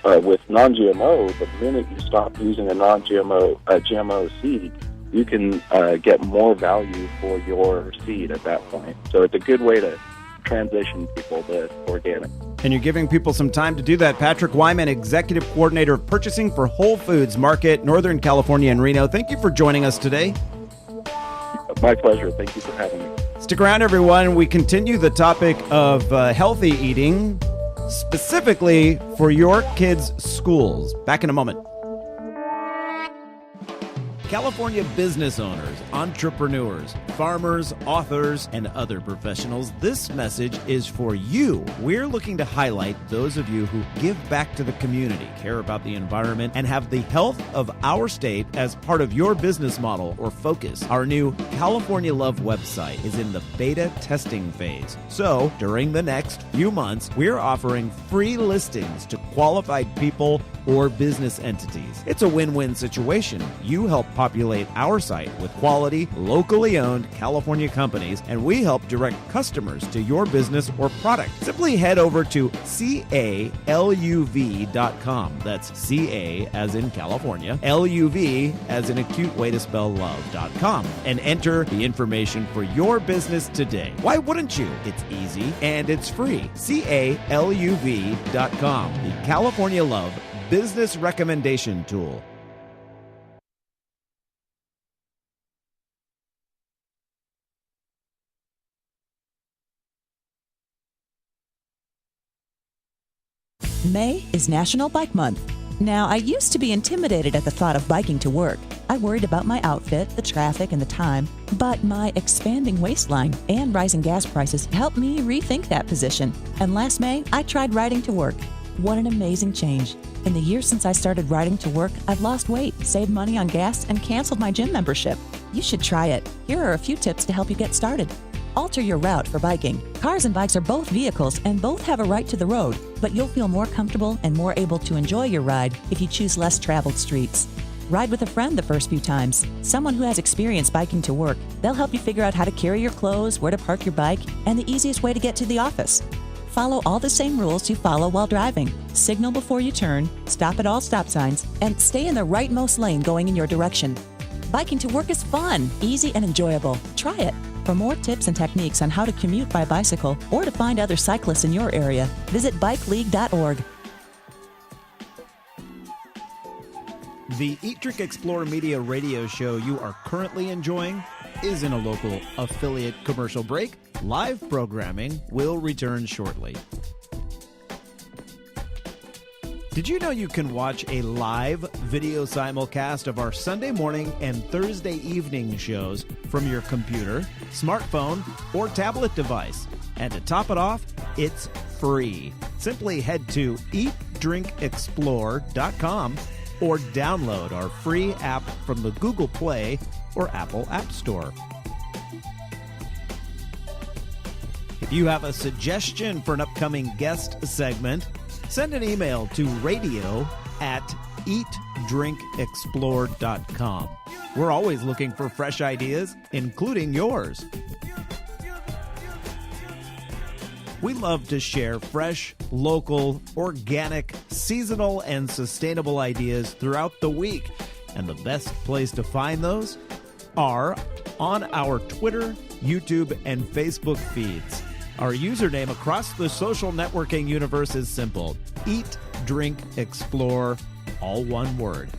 With non-GMO, the minute you stop using a GMO seed, you can get more value for your seed at that point. So it's a good way to transition people to organic. And you're giving people some time to do that. Patrick Wyman, Executive Coordinator of Purchasing for Whole Foods Market, Northern California and Reno. Thank you for joining us today. My pleasure. Thank you for having me. Stick around, everyone. We continue the topic of healthy eating, specifically for your kids' schools. Back in a moment. California business owners, entrepreneurs, farmers, authors, and other professionals, this message is for you. We're looking to highlight those of you who give back to the community, care about the environment, and have the health of our state as part of your business model or focus. Our new California Love website is in the beta testing phase. So, during the next few months, we're offering free listings to qualified people or business entities. It's a win-win situation. You help populate our site with quality, locally owned California companies, and we help direct customers to your business or product. Simply head over to CALUV.com. That's CA as in California, LUV as in a cute way to spell love.com, and enter the information for your business today. Why wouldn't you? It's easy and it's free. CALUV.com, the California Love Business Recommendation Tool. May is National Bike Month. Now, I used to be intimidated at the thought of biking to work. I worried about my outfit, the traffic, and the time. But my expanding waistline and rising gas prices helped me rethink that position. And last May, I tried riding to work. What an amazing change. In the years since I started riding to work, I've lost weight, saved money on gas, and canceled my gym membership. You should try it. Here are a few tips to help you get started. Alter your route for biking. Cars and bikes are both vehicles and both have a right to the road, but you'll feel more comfortable and more able to enjoy your ride if you choose less traveled streets. Ride with a friend the first few times, someone who has experience biking to work. They'll help you figure out how to carry your clothes, where to park your bike, and the easiest way to get to the office. Follow all the same rules you follow while driving. Signal before you turn, stop at all stop signs, and stay in the rightmost lane going in your direction. Biking to work is fun, easy, and enjoyable. Try it. For more tips and techniques on how to commute by bicycle or to find other cyclists in your area, visit bikeleague.org. The Eat, Drink, Explore Media radio show you are currently enjoying is in a local affiliate commercial break. Live programming will return shortly. Did you know you can watch a live video simulcast of our Sunday morning and Thursday evening shows from your computer, smartphone, or tablet device? And to top it off, it's free. Simply head to eatdrinkexplore.com or download our free app from the Google Play or Apple App Store. If you have a suggestion for an upcoming guest segment, send an email to radio@eatdrinkexplore.com. We're always looking for fresh ideas, including yours. We love to share fresh, local, organic, seasonal, and sustainable ideas throughout the week. And the best place to find those are on our Twitter, YouTube, and Facebook feeds. Our username across the social networking universe is simple: Eat, Drink, Explore, all one word.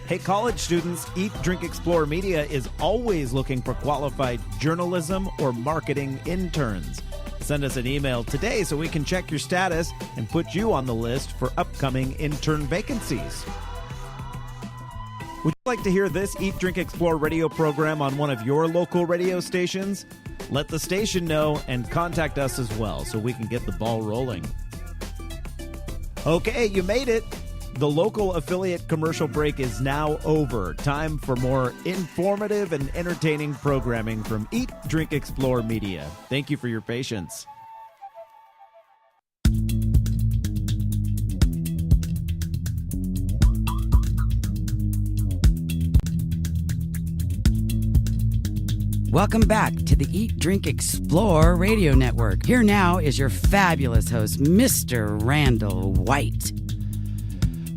Hey, college students, Eat, Drink, Explore Media is always looking for qualified journalism or marketing interns. Send us an email today so we can check your status and put you on the list for upcoming intern vacancies. Would you like to hear this Eat, Drink, Explore radio program on one of your local radio stations? Let the station know and contact us as well so we can get the ball rolling. Okay, you made it. The local affiliate commercial break is now over. Time for more informative and entertaining programming from Eat, Drink, Explore Media. Thank you for your patience. Welcome back to the Eat, Drink, Explore radio network. Here now is your fabulous host, Mr. Randall White.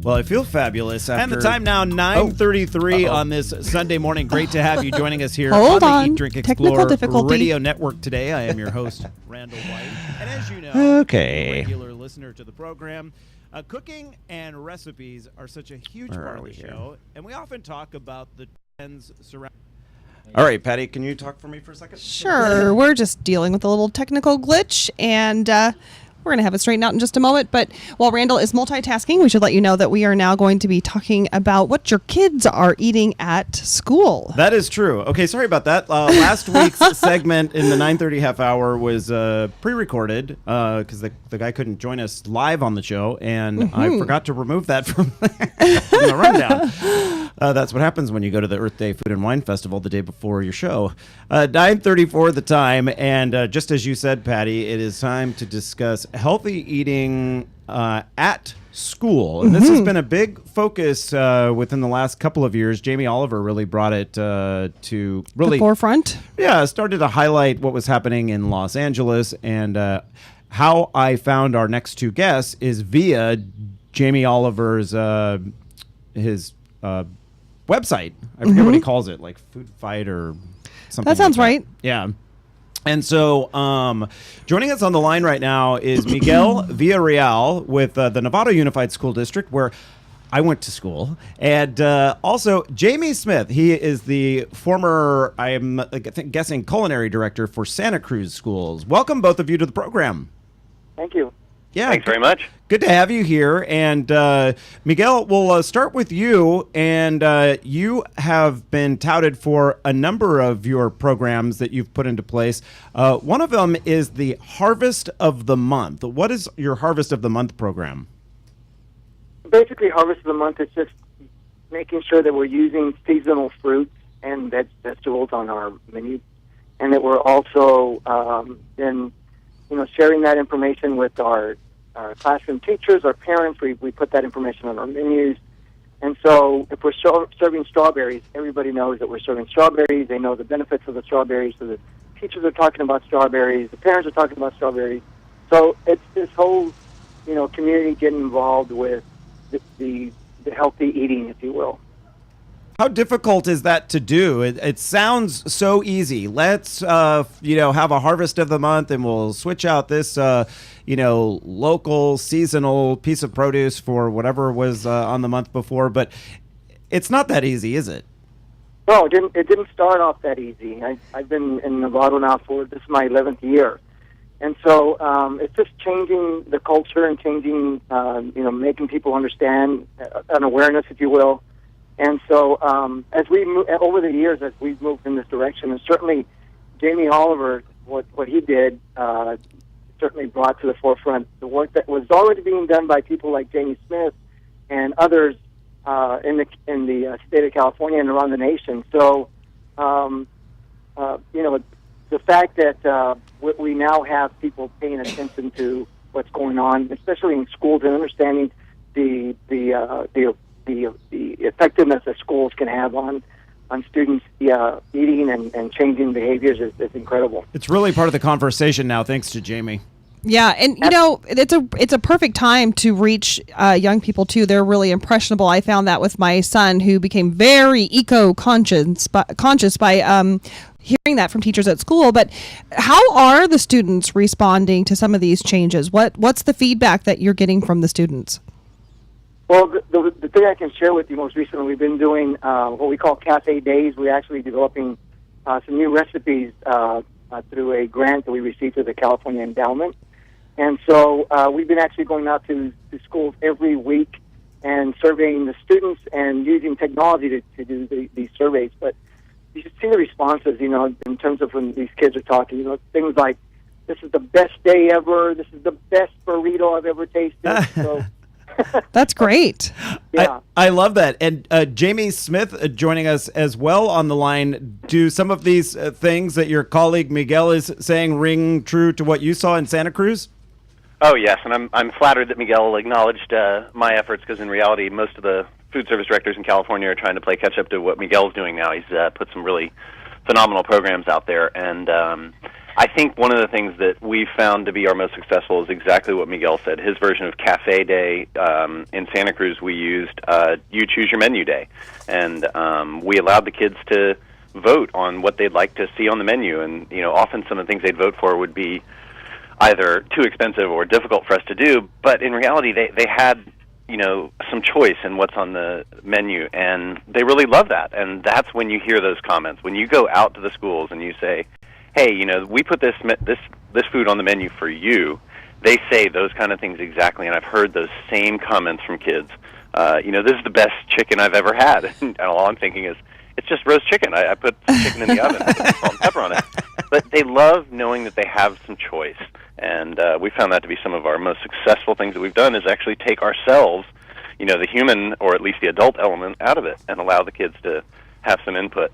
Well, I feel fabulous after... And the time now, 9:33 on this Sunday morning. Great to have you joining us here on the Eat, Drink, Explore radio network today. I am your host, Randall White. And as you know, a regular listener to the program, cooking and recipes are such a huge part of the show. And we often talk about the trends surrounding... All right, Patty, can you talk for me for a second? Sure. We're just dealing with a little technical glitch, and we're going to have it straightened out in just a moment. But while Randall is multitasking, we should let you know that we are now going to be talking about what your kids are eating at school. That is true. Okay, sorry about that. Last week's segment in the 9:30 half hour was pre-recorded because the guy couldn't join us live on the show, and I forgot to remove that from the rundown. That's what happens when you go to the Earth Day Food and Wine Festival the day before your show. 9:34 the time, and just as you said, Patty, it is time to discuss healthy eating at school. And this has been a big focus within the last couple of years. Jamie Oliver really brought it to really the forefront. Yeah, started to highlight what was happening in Los Angeles. And how I found our next two guests is via Jamie Oliver's his website. I forget what he calls it, like Food Fight or something. That sounds like right. Yeah. And so joining us on the line right now is Miguel Villarreal with the Novato Unified School District, where I went to school. And also Jamie Smith. He is the former, I'm guessing, culinary director for Santa Cruz Schools. Welcome, both of you, to the program. Thank you. Yeah, Thanks very much. Good to have you here. And Miguel, we'll start with you. And you have been touted for a number of your programs that you've put into place. One of them is the Harvest of the Month. What is your Harvest of the Month program? Basically, Harvest of the Month is just making sure that we're using seasonal fruits and vegetables on our menu, and that we're also then, sharing that information with our classroom teachers, our parents. We put that information on our menus. And so if we're serving strawberries, everybody knows that we're serving strawberries. They know the benefits of the strawberries. So the teachers are talking about strawberries. The parents are talking about strawberries. So it's this whole, community getting involved with the healthy eating, if you will. How difficult is that to do? It sounds so easy. Let's, have a harvest of the month, and we'll switch out this, local seasonal piece of produce for whatever was on the month before. But it's not that easy, is it? No, it didn't start off that easy. I've been in Novato now this is my 11th year. And so it's just changing the culture and changing, making people understand an awareness, if you will. And so as we move, over the years, as we've moved in this direction, and certainly Jamie Oliver, what he did certainly brought to the forefront the work that was already being done by people like Jamie Smith and others in the state of California and around the nation. So, the fact that we now have people paying attention to what's going on, especially in schools, and understanding the effectiveness that schools can have on students eating and changing behaviors is incredible. It's really part of the conversation now, thanks to Jamie. Yeah, and it's a perfect time to reach young people too. They're really impressionable. I found that with my son, who became very eco-conscious by hearing that from teachers at school. But how are the students responding to some of these changes? What's the feedback that you're getting from the students? Well, the thing I can share with you most recently, we've been doing what we call Cafe Days. We're actually developing some new recipes through a grant that we received through the California Endowment. And so we've been actually going out to schools every week and surveying the students and using technology to do these surveys. But you should see the responses, in terms of when these kids are talking, things like, this is the best day ever, this is the best burrito I've ever tasted. So that's great. Yeah. I love that. And Jamie Smith joining us as well on the line. Do some of these things that your colleague Miguel is saying ring true to what you saw in Santa Cruz? Oh, yes, and I'm flattered that Miguel acknowledged my efforts, because in reality, most of the food service directors in California are trying to play catch-up to what Miguel's doing now. He's put some really phenomenal programs out there, and I think one of the things that we've found to be our most successful is exactly what Miguel said. His version of Cafe Day in Santa Cruz, we used You Choose Your Menu Day, and we allowed the kids to vote on what they'd like to see on the menu, and often some of the things they'd vote for would be either too expensive or difficult for us to do, but in reality they had some choice in what's on the menu, and they really love that. And that's when you hear those comments. When you go out to the schools and you say, hey, we put this food on the menu for you, they say those kind of things exactly, and I've heard those same comments from kids. This is the best chicken I've ever had. And all I'm thinking is, it's just roast chicken. I put some chicken in the oven and put salt and pepper on it. But they love knowing that they have some choice. And we found that to be some of our most successful things that we've done, is actually take ourselves, the human, or at least the adult element, out of it and allow the kids to have some input.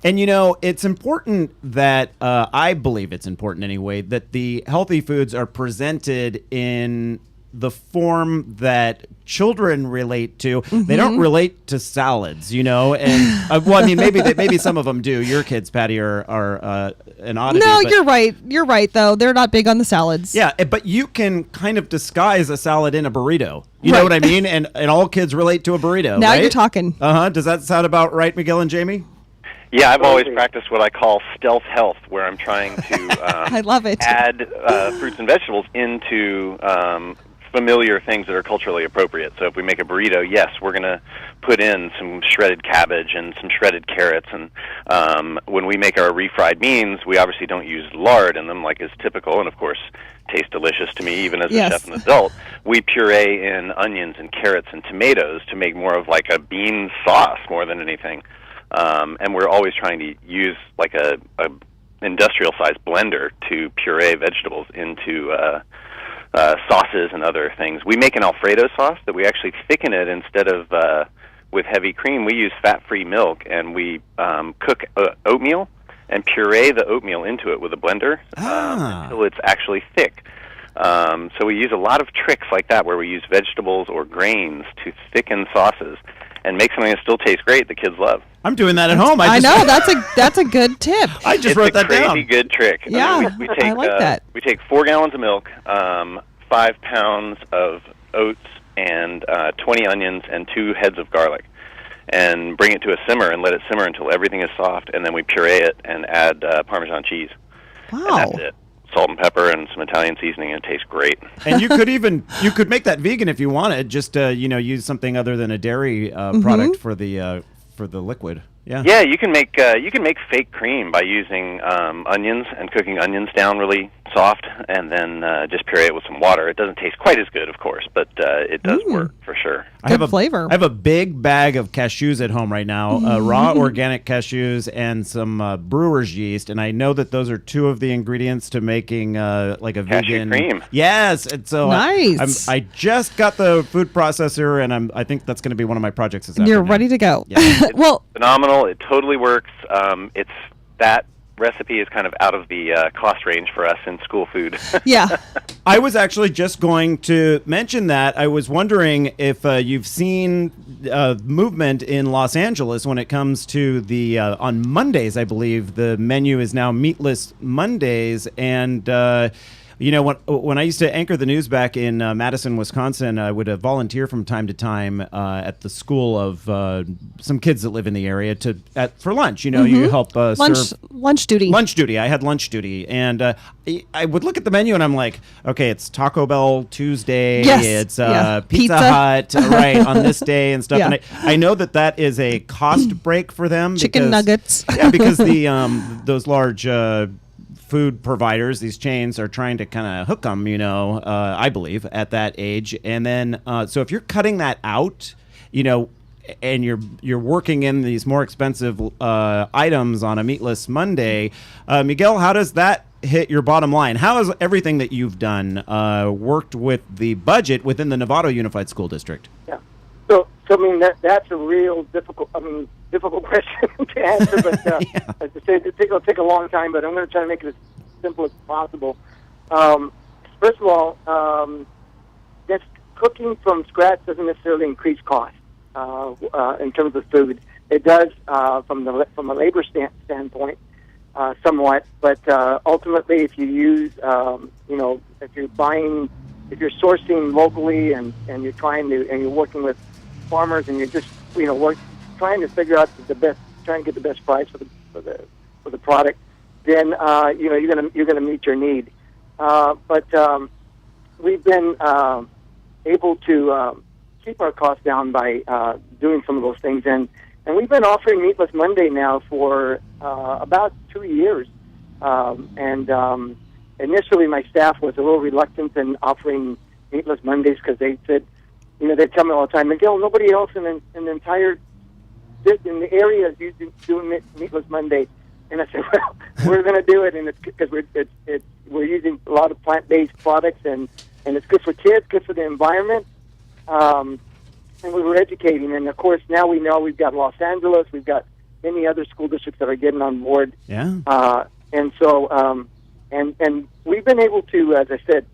And, it's important that, I believe it's important anyway, that the healthy foods are presented in the form that children relate to. They don't relate to salads, and well, I mean, maybe some of them do. Your kids, Patty, are an oddity. No, but, you're right. You're right, though. They're not big on the salads. yeah, but you can kind of disguise a salad in a burrito. You know what I mean? And all kids relate to a burrito. Now right? you're talking. Does that sound about right, Miguel and Jamie? Yeah, I've always practiced what I call stealth health, where I'm trying to I love it. add fruits and vegetables into familiar things that are culturally appropriate. So if we make a burrito, yes, we're going to put in some shredded cabbage and some shredded carrots. And when we make our refried beans, we obviously don't use lard in them like is typical, and of course taste delicious to me even as a chef and adult. We puree in onions and carrots and tomatoes to make more of like a bean sauce more than anything. And we're always trying to use like a industrial-sized blender to puree vegetables into sauces and other things. We make an Alfredo sauce that we actually thicken it instead of with heavy cream. We use fat-free milk, and we cook oatmeal and puree the oatmeal into it with a blender until it's actually thick. So we use a lot of tricks like that where we use vegetables or grains to thicken sauces and make something that still tastes great that kids love. I'm doing that at home. I know that's a good tip. I just wrote that down. It's a crazy good trick. Yeah, we take, I like that. We take 4 gallons of milk, 5 pounds of oats, and 20 onions and 2 heads of garlic, and bring it to a simmer and let it simmer until everything is soft, and then we puree it and add Parmesan cheese. Wow. And that's it. Salt and pepper and some Italian seasoning, and it tastes great. And you could make that vegan if you wanted. Just use something other than a dairy product for the liquid. Yeah, you can make fake cream by using onions and cooking onions down really soft, and then just puree it with some water. It doesn't taste quite as good, of course, but it does work for sure. Good flavor. I have a big bag of cashews at home right now, raw organic cashews and some brewer's yeast, and I know that those are 2 of the ingredients to making like a Cashew vegan cream. Yes, and so nice. I just got the food processor, and I think that's going to be one of my projects this afternoon. You're ready to go. Yeah. Well, phenomenal. It totally works. It's that recipe is kind of out of the cost range for us in school food. Yeah. I was actually just going to mention that. I was wondering if you've seen movement in Los Angeles when it comes to the on Mondays. I believe the menu is now meatless Mondays, and when I used to anchor the news back in Madison, Wisconsin, I would volunteer from time to time at the school of some kids that live in the area for lunch. You help serve lunch duty. Lunch duty. I had lunch duty, and I would look at the menu, and I'm like, okay, it's Taco Bell Tuesday. Yes. It's Pizza Hut right on this day and stuff. Yeah. And I know that is a cost break for them. Chicken nuggets. Yeah, because the those large food providers, these chains, are trying to kind of hook them, I believe, at that age. And then, so if you're cutting that out, and you're working in these more expensive items on a meatless Monday, Miguel, how does that hit your bottom line? How has everything that you've done worked with the budget within the Novato Unified School District? Yeah. So I mean, that's a real difficult question to answer, but as I said, it'll take a long time, but I'm going to try to make it as simple as possible. First of all, just cooking from scratch doesn't necessarily increase cost in terms of food. It does from a labor standpoint somewhat, but ultimately, if you use, if you're sourcing locally and you're working with farmers and you're just trying to figure out trying to get the best price for the product, then you're gonna meet your need. But we've been able to keep our costs down by doing some of those things, and we've been offering Meatless Monday now for about 2 years. Initially, my staff was a little reluctant in offering Meatless Mondays because they said, they tell me all the time, Miguel, nobody else in the area is doing Meatless Monday. And I said, well, we're going to do it, and it's because we're using a lot of plant-based products, and it's good for kids, good for the environment, and we were educating. And of course, now we know we've got Los Angeles, we've got many other school districts that are getting on board. Yeah. And so, and we've been able to, as I said,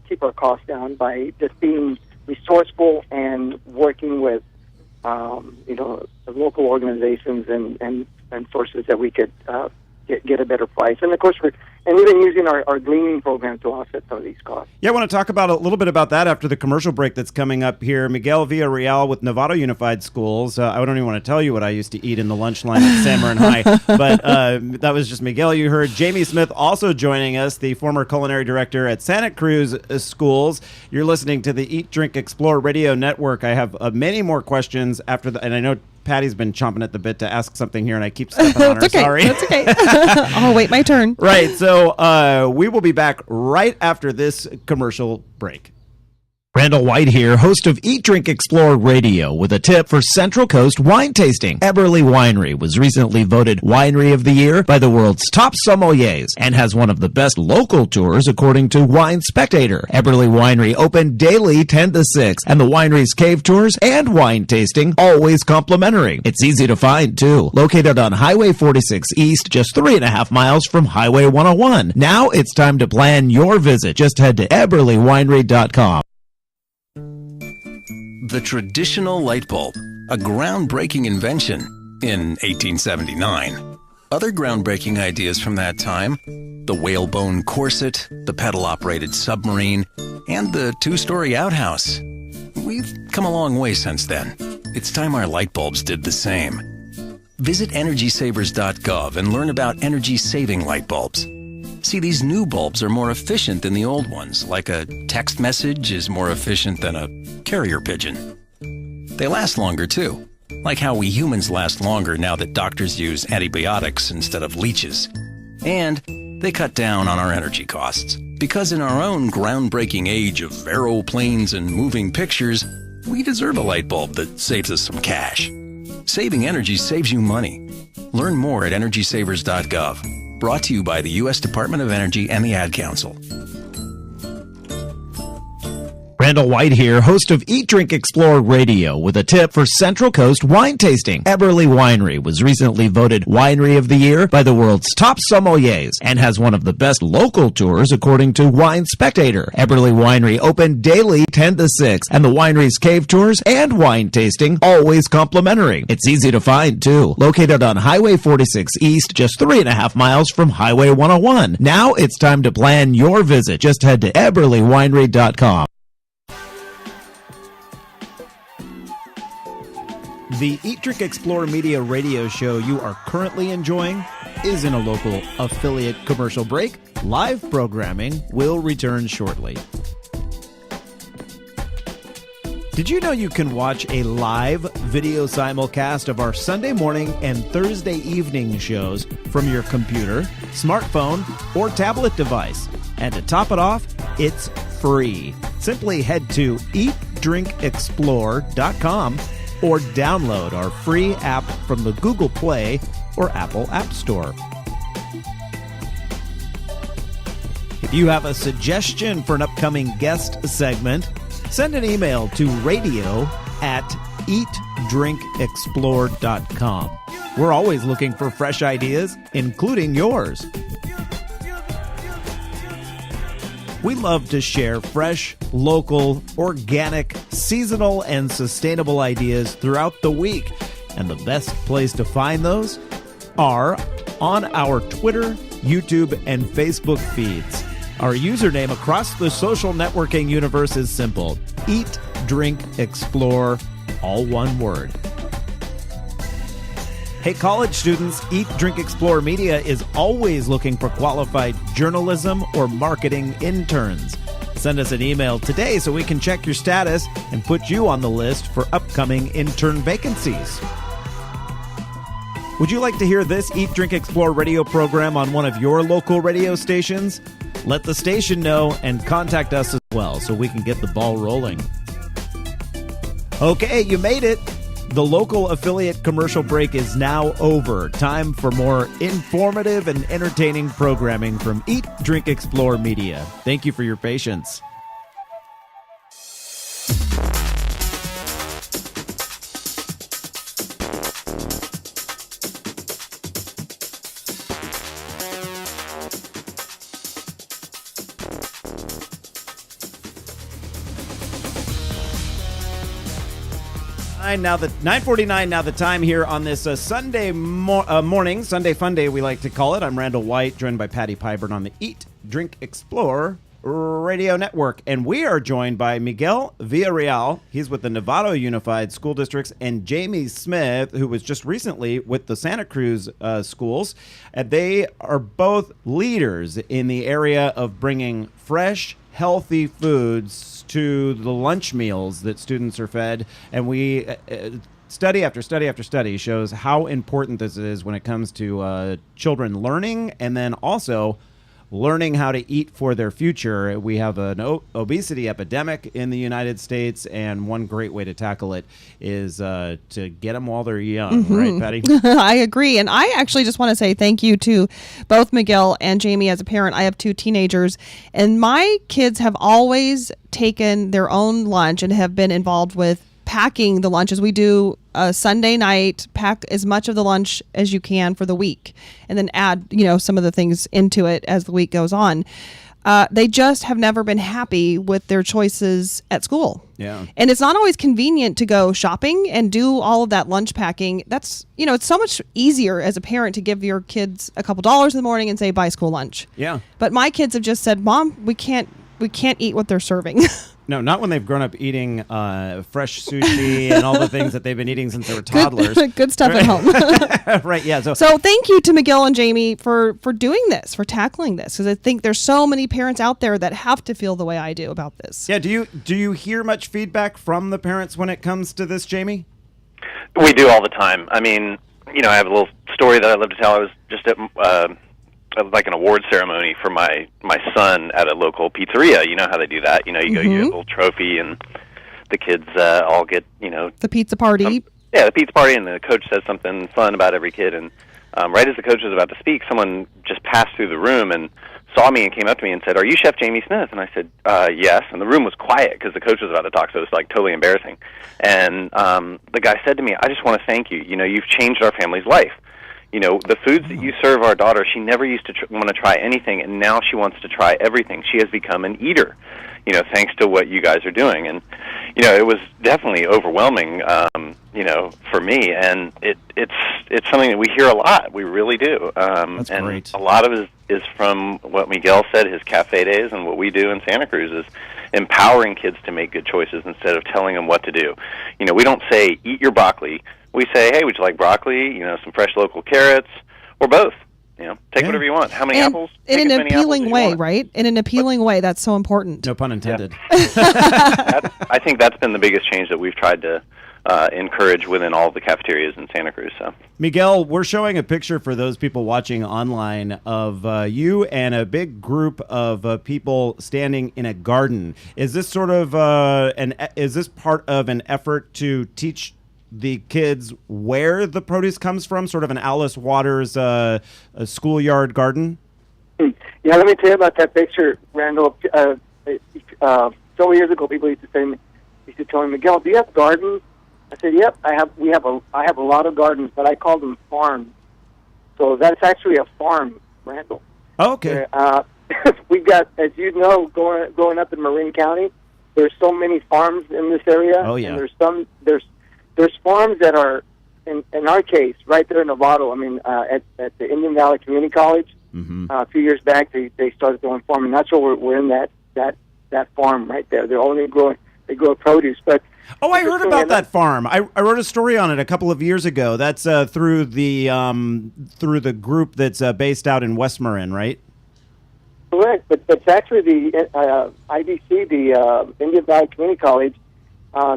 keep our costs down by just being resourceful and working with, the local organizations and sources that we could get a better price. And of course, we've been using our gleaning program to offset some of these costs. Yeah, I want to talk about a little bit about that after the commercial break that's coming up here. Miguel Villarreal with Novato Unified Schools. I don't even want to tell you what I used to eat in the lunch line at San Marin High, but that was just Miguel you heard. Jamie Smith also joining us, the former culinary director at Santa Cruz Schools. You're listening to the Eat, Drink, Explore Radio Network. I have many more questions after and I know Patty's been chomping at the bit to ask something here, and I keep stepping on her. Okay. Sorry. That's okay. I'll wait my turn. Right. So we will be back right after this commercial break. Randall White here, host of Eat, Drink, Explore Radio, with a tip for Central Coast wine tasting. Eberly Winery was recently voted Winery of the Year by the world's top sommeliers and has one of the best local tours according to Wine Spectator. Eberly Winery open daily 10 to 6, and the winery's cave tours and wine tasting always complimentary. It's easy to find, too. Located on Highway 46 East, just 3.5 miles from Highway 101. Now it's time to plan your visit. Just head to eberlywinery.com. The traditional light bulb, a groundbreaking invention in 1879. Other groundbreaking ideas from that time: the whalebone corset, the pedal-operated submarine, and the two-story outhouse. We've come a long way since then. It's time our light bulbs did the same. Visit EnergySavers.gov and learn about energy-saving light bulbs. See, these new bulbs are more efficient than the old ones, like a text message is more efficient than a carrier pigeon. They last longer, too, like how we humans last longer now that doctors use antibiotics instead of leeches. And they cut down on our energy costs, because in our own groundbreaking age of aeroplanes and moving pictures, we deserve a light bulb that saves us some cash. Saving energy saves you money. Learn more at EnergySavers.gov. Brought to you by the U.S. Department of Energy and the Ad Council. Randall White here, host of Eat, Drink, Explore Radio, with a tip for Central Coast wine tasting. Eberly Winery was recently voted Winery of the Year by the world's top sommeliers and has one of the best local tours according to Wine Spectator. Eberly Winery open daily 10 to 6, and the winery's cave tours and wine tasting always complimentary. It's easy to find, too. Located on Highway 46 East, just 3.5 miles from Highway 101. Now it's time to plan your visit. Just head to eberlywinery.com. The Eat, Drink, Explore Media radio show you are currently enjoying is in a local affiliate commercial break. Live programming will return shortly. Did you know you can watch a live video simulcast of our Sunday morning and Thursday evening shows from your computer, smartphone, or tablet device? And to top it off, it's free. Simply head to eatdrinkexplore.com or download our free app from the Google Play or Apple App Store. If you have a suggestion for an upcoming guest segment, send an email to radio@eatdrinkexplore.com. We're always looking for fresh ideas, including yours. We love to share fresh, local, organic, seasonal, and sustainable ideas throughout the week. And the best place to find those are on our Twitter, YouTube, and Facebook feeds. Our username across the social networking universe is simple: Eat, Drink, Explore, all one word. Hey, college students, Eat, Drink, Explore Media is always looking for qualified journalism or marketing interns. Send us an email today so we can check your status and put you on the list for upcoming intern vacancies. Would you like to hear this Eat, Drink, Explore radio program on one of your local radio stations? Let the station know and contact us as well so we can get the ball rolling. Okay, you made it. The local affiliate commercial break is now over. Time for more informative and entertaining programming from Eat, Drink, Explore Media. Thank you for your patience. Now the 9:49. Now the time here on this Sunday morning, Sunday Fun Day we like to call it. I'm Randall White, joined by Patty Pyburn on the Eat, Drink, Explore Radio Network, and we are joined by Miguel Villarreal. He's with the Novato Unified School Districts, and Jamie Smith, who was just recently with the Santa Cruz schools. And they are both leaders in the area of bringing fresh, healthy foods to the lunch meals that students are fed. And we study after study after study shows how important this is when it comes to children learning, and then also learning how to eat for their future. We have an obesity epidemic in the United States, and one great way to tackle it is to get them while they're young, right, Patty? I agree. And I actually just want to say thank you to both Miguel and Jamie. As a parent, I have 2 teenagers, and my kids have always taken their own lunch and have been involved with packing the lunches. We do a Sunday night, pack as much of the lunch as you can for the week, and then add, some of the things into it as the week goes on. They just have never been happy with their choices at school. Yeah. And it's not always convenient to go shopping and do all of that lunch packing. That's, it's so much easier as a parent to give your kids a couple dollars in the morning and say, buy school lunch. Yeah. But my kids have just said, Mom, we can't eat what they're serving. No, not when they've grown up eating fresh sushi and all the things that they've been eating since they were toddlers. Good stuff at home. Right, yeah. So thank you to Miguel and Jamie for doing this, for tackling this, because I think there's so many parents out there that have to feel the way I do about this. Yeah, do you hear much feedback from the parents when it comes to this, Jamie? We do all the time. I mean, I have a little story that I love to tell. I was just at like an award ceremony for my son at a local pizzeria. You know how they do that. You go, you get a little trophy, and the kids all get, the pizza party. The pizza party, and the coach says something fun about every kid. And right as the coach was about to speak, someone just passed through the room and saw me and came up to me and said, "Are you Chef Jamie Smith?" And I said, "Yes." And the room was quiet because the coach was about to talk, so it was like totally embarrassing. And the guy said to me, "I just want to thank you. You've changed our family's life. The foods that you serve our daughter, she never used to want to try anything, and now she wants to try everything. She has become an eater, thanks to what you guys are doing." And, it was definitely overwhelming, for me, and it's something that we hear a lot. We really do. That's and great. A lot of it is from what Miguel said, his cafe days, and what we do in Santa Cruz is empowering kids to make good choices instead of telling them what to do. We don't say, eat your broccoli. We say, hey, would you like broccoli, some fresh local carrots, or both? Take whatever you want. How many apples? In Take an as many appealing apples as you way, want. right? In an appealing way. That's so important. No pun intended. Yeah. I think that's been the biggest change that we've tried to encourage within all of the cafeterias in Santa Cruz. So, Miguel, we're showing a picture for those people watching online of you and a big group of people standing in a garden. Is this sort of is this part of an effort to teach the kids where the produce comes from, sort of an Alice Waters a schoolyard garden? Yeah, let me tell you about that picture, Randall. Several years ago, people used to tell me, Miguel, do you have gardens? I said, yep, I have a lot of gardens, but I call them farms. So that's actually a farm, Randall. Oh, okay. We've got, as you know, growing up in Marin County, there's so many farms in this area. Oh, yeah. And there's farms that are, in our case, right there in Novato. I mean, at the Indian Valley Community College, a few years back, they started doing farming. That's where we're in that farm right there. They grow produce, but. Oh, I heard about that farm. I wrote a story on it a couple of years ago. That's through the group that's based out in West Marin, right? Correct, but it's actually the IVC, the Indian Valley Community College.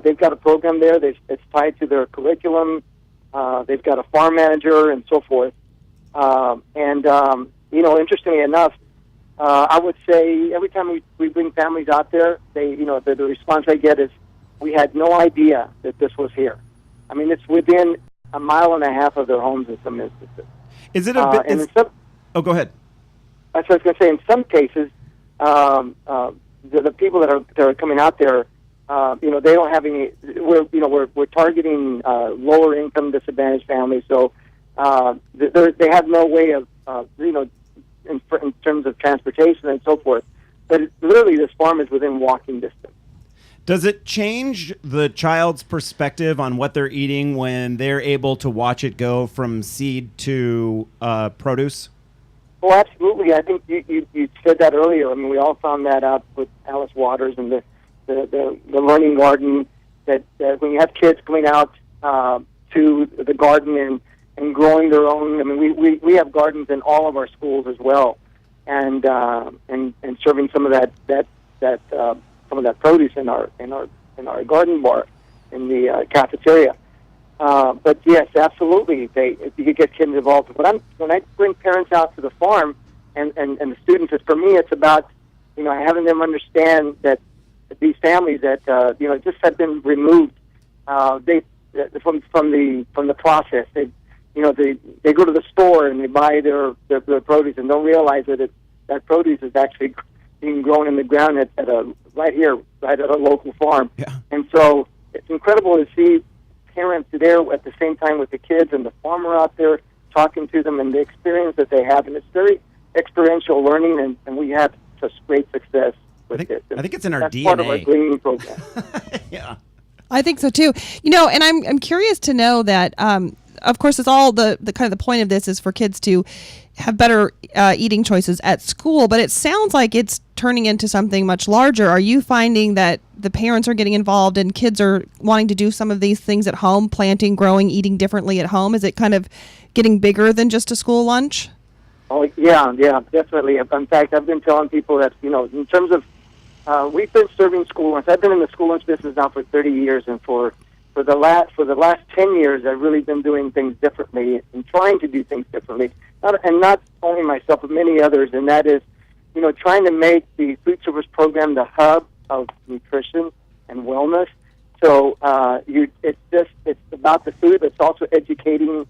They've got a program there. It's tied to their curriculum. They've got a farm manager and so forth. Interestingly enough, I would say every time we bring families out there, the response I get is, we had no idea that this was here. I mean, it's within a mile and a half of their homes in some instances. Is it a bit? Go ahead. That's what I was going to say. In some cases, the people that are coming out there, they don't have any. We're targeting lower income, disadvantaged families, so they have no way of in terms of transportation and so forth. But literally, this farm is within walking distance. Does it change the child's perspective on what they're eating when they're able to watch it go from seed to produce? Oh, absolutely. I think you said that earlier. I mean, we all found that out with Alice Waters and the learning garden, that when you have kids going out to the garden and growing their own. I mean, we have gardens in all of our schools as well, and serving some of that some of that produce in our garden bar in the cafeteria. But yes, absolutely, you could get kids involved. When I bring parents out to the farm and the students, for me, it's about having them understand that these families that just have been removed from the process. They go to the store and they buy their produce and don't realize that produce is actually being grown in the ground at a local farm. Yeah. And so it's incredible to see parents there at the same time with the kids and the farmer out there talking to them and the experience that they have. And it's very experiential learning, and we have such great success with it. I think it's in our That's DNA. part of our greening program. Yeah. I think so too. And I'm curious to know that, of course, it's all the kind of the point of this is for kids to have better eating choices at school, but it sounds like it's turning into something much larger. Are you finding that the parents are getting involved and kids are wanting to do some of these things at home, planting, growing, eating differently at home? Is it kind of getting bigger than just a school lunch? Oh, yeah, definitely. In fact, I've been telling people that, in terms of, we've been serving school lunch. I've been in the school lunch business now for 30 years, and for the last 10 years, I've really been doing things differently and trying to do things differently. Not only myself, but many others, and that is, trying to make the food service program the hub of nutrition and wellness. So it's about the food, but it's also educating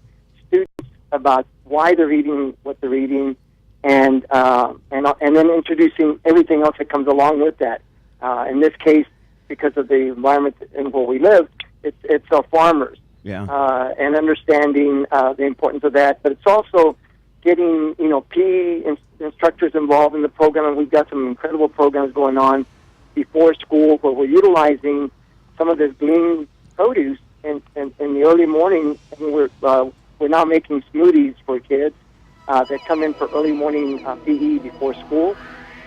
students about why they're eating what they're eating, and then introducing everything else that comes along with that. In this case, because of the environment in where we live, it's our farmers. Yeah. And understanding the importance of that, but it's also getting PE instructors involved in the program, and we've got some incredible programs going on before school where we're utilizing some of this green produce in the early morning. And we're now making smoothies for kids that come in for early morning PE before school.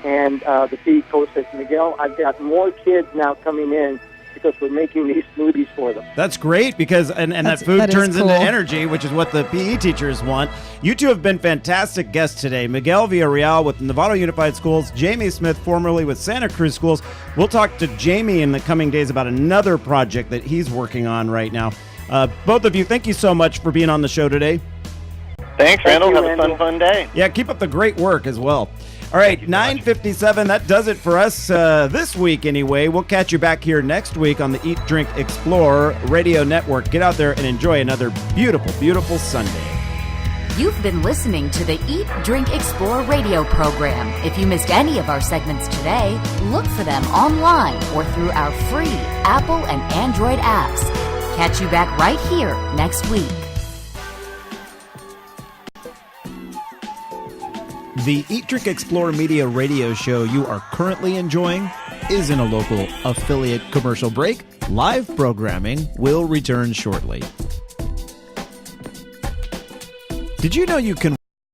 And the PE coach says, Miguel, I've got more kids now coming in because we're making these smoothies for them. That's great because that food turns into energy, which is what the PE teachers want. You two have been fantastic guests today. Miguel Villarreal with Novato Unified Schools, Jamie Smith, formerly with Santa Cruz Schools. We'll talk to Jamie in the coming days about another project that he's working on right now. Both of you, thank you so much for being on the show today. Thanks, Randall. Have a fun day. Yeah, keep up the great work as well. All right, 9:57, that does it for us this week anyway. We'll catch you back here next week on the Eat, Drink, Explore Radio Network. Get out there and enjoy another beautiful, beautiful Sunday. You've been listening to the Eat, Drink, Explore radio program. If you missed any of our segments today, look for them online or through our free Apple and Android apps. Catch you back right here next week. The Eat, Drink, Explore Media radio show you are currently enjoying is in a local affiliate commercial break. Live programming will return shortly. Did you know you can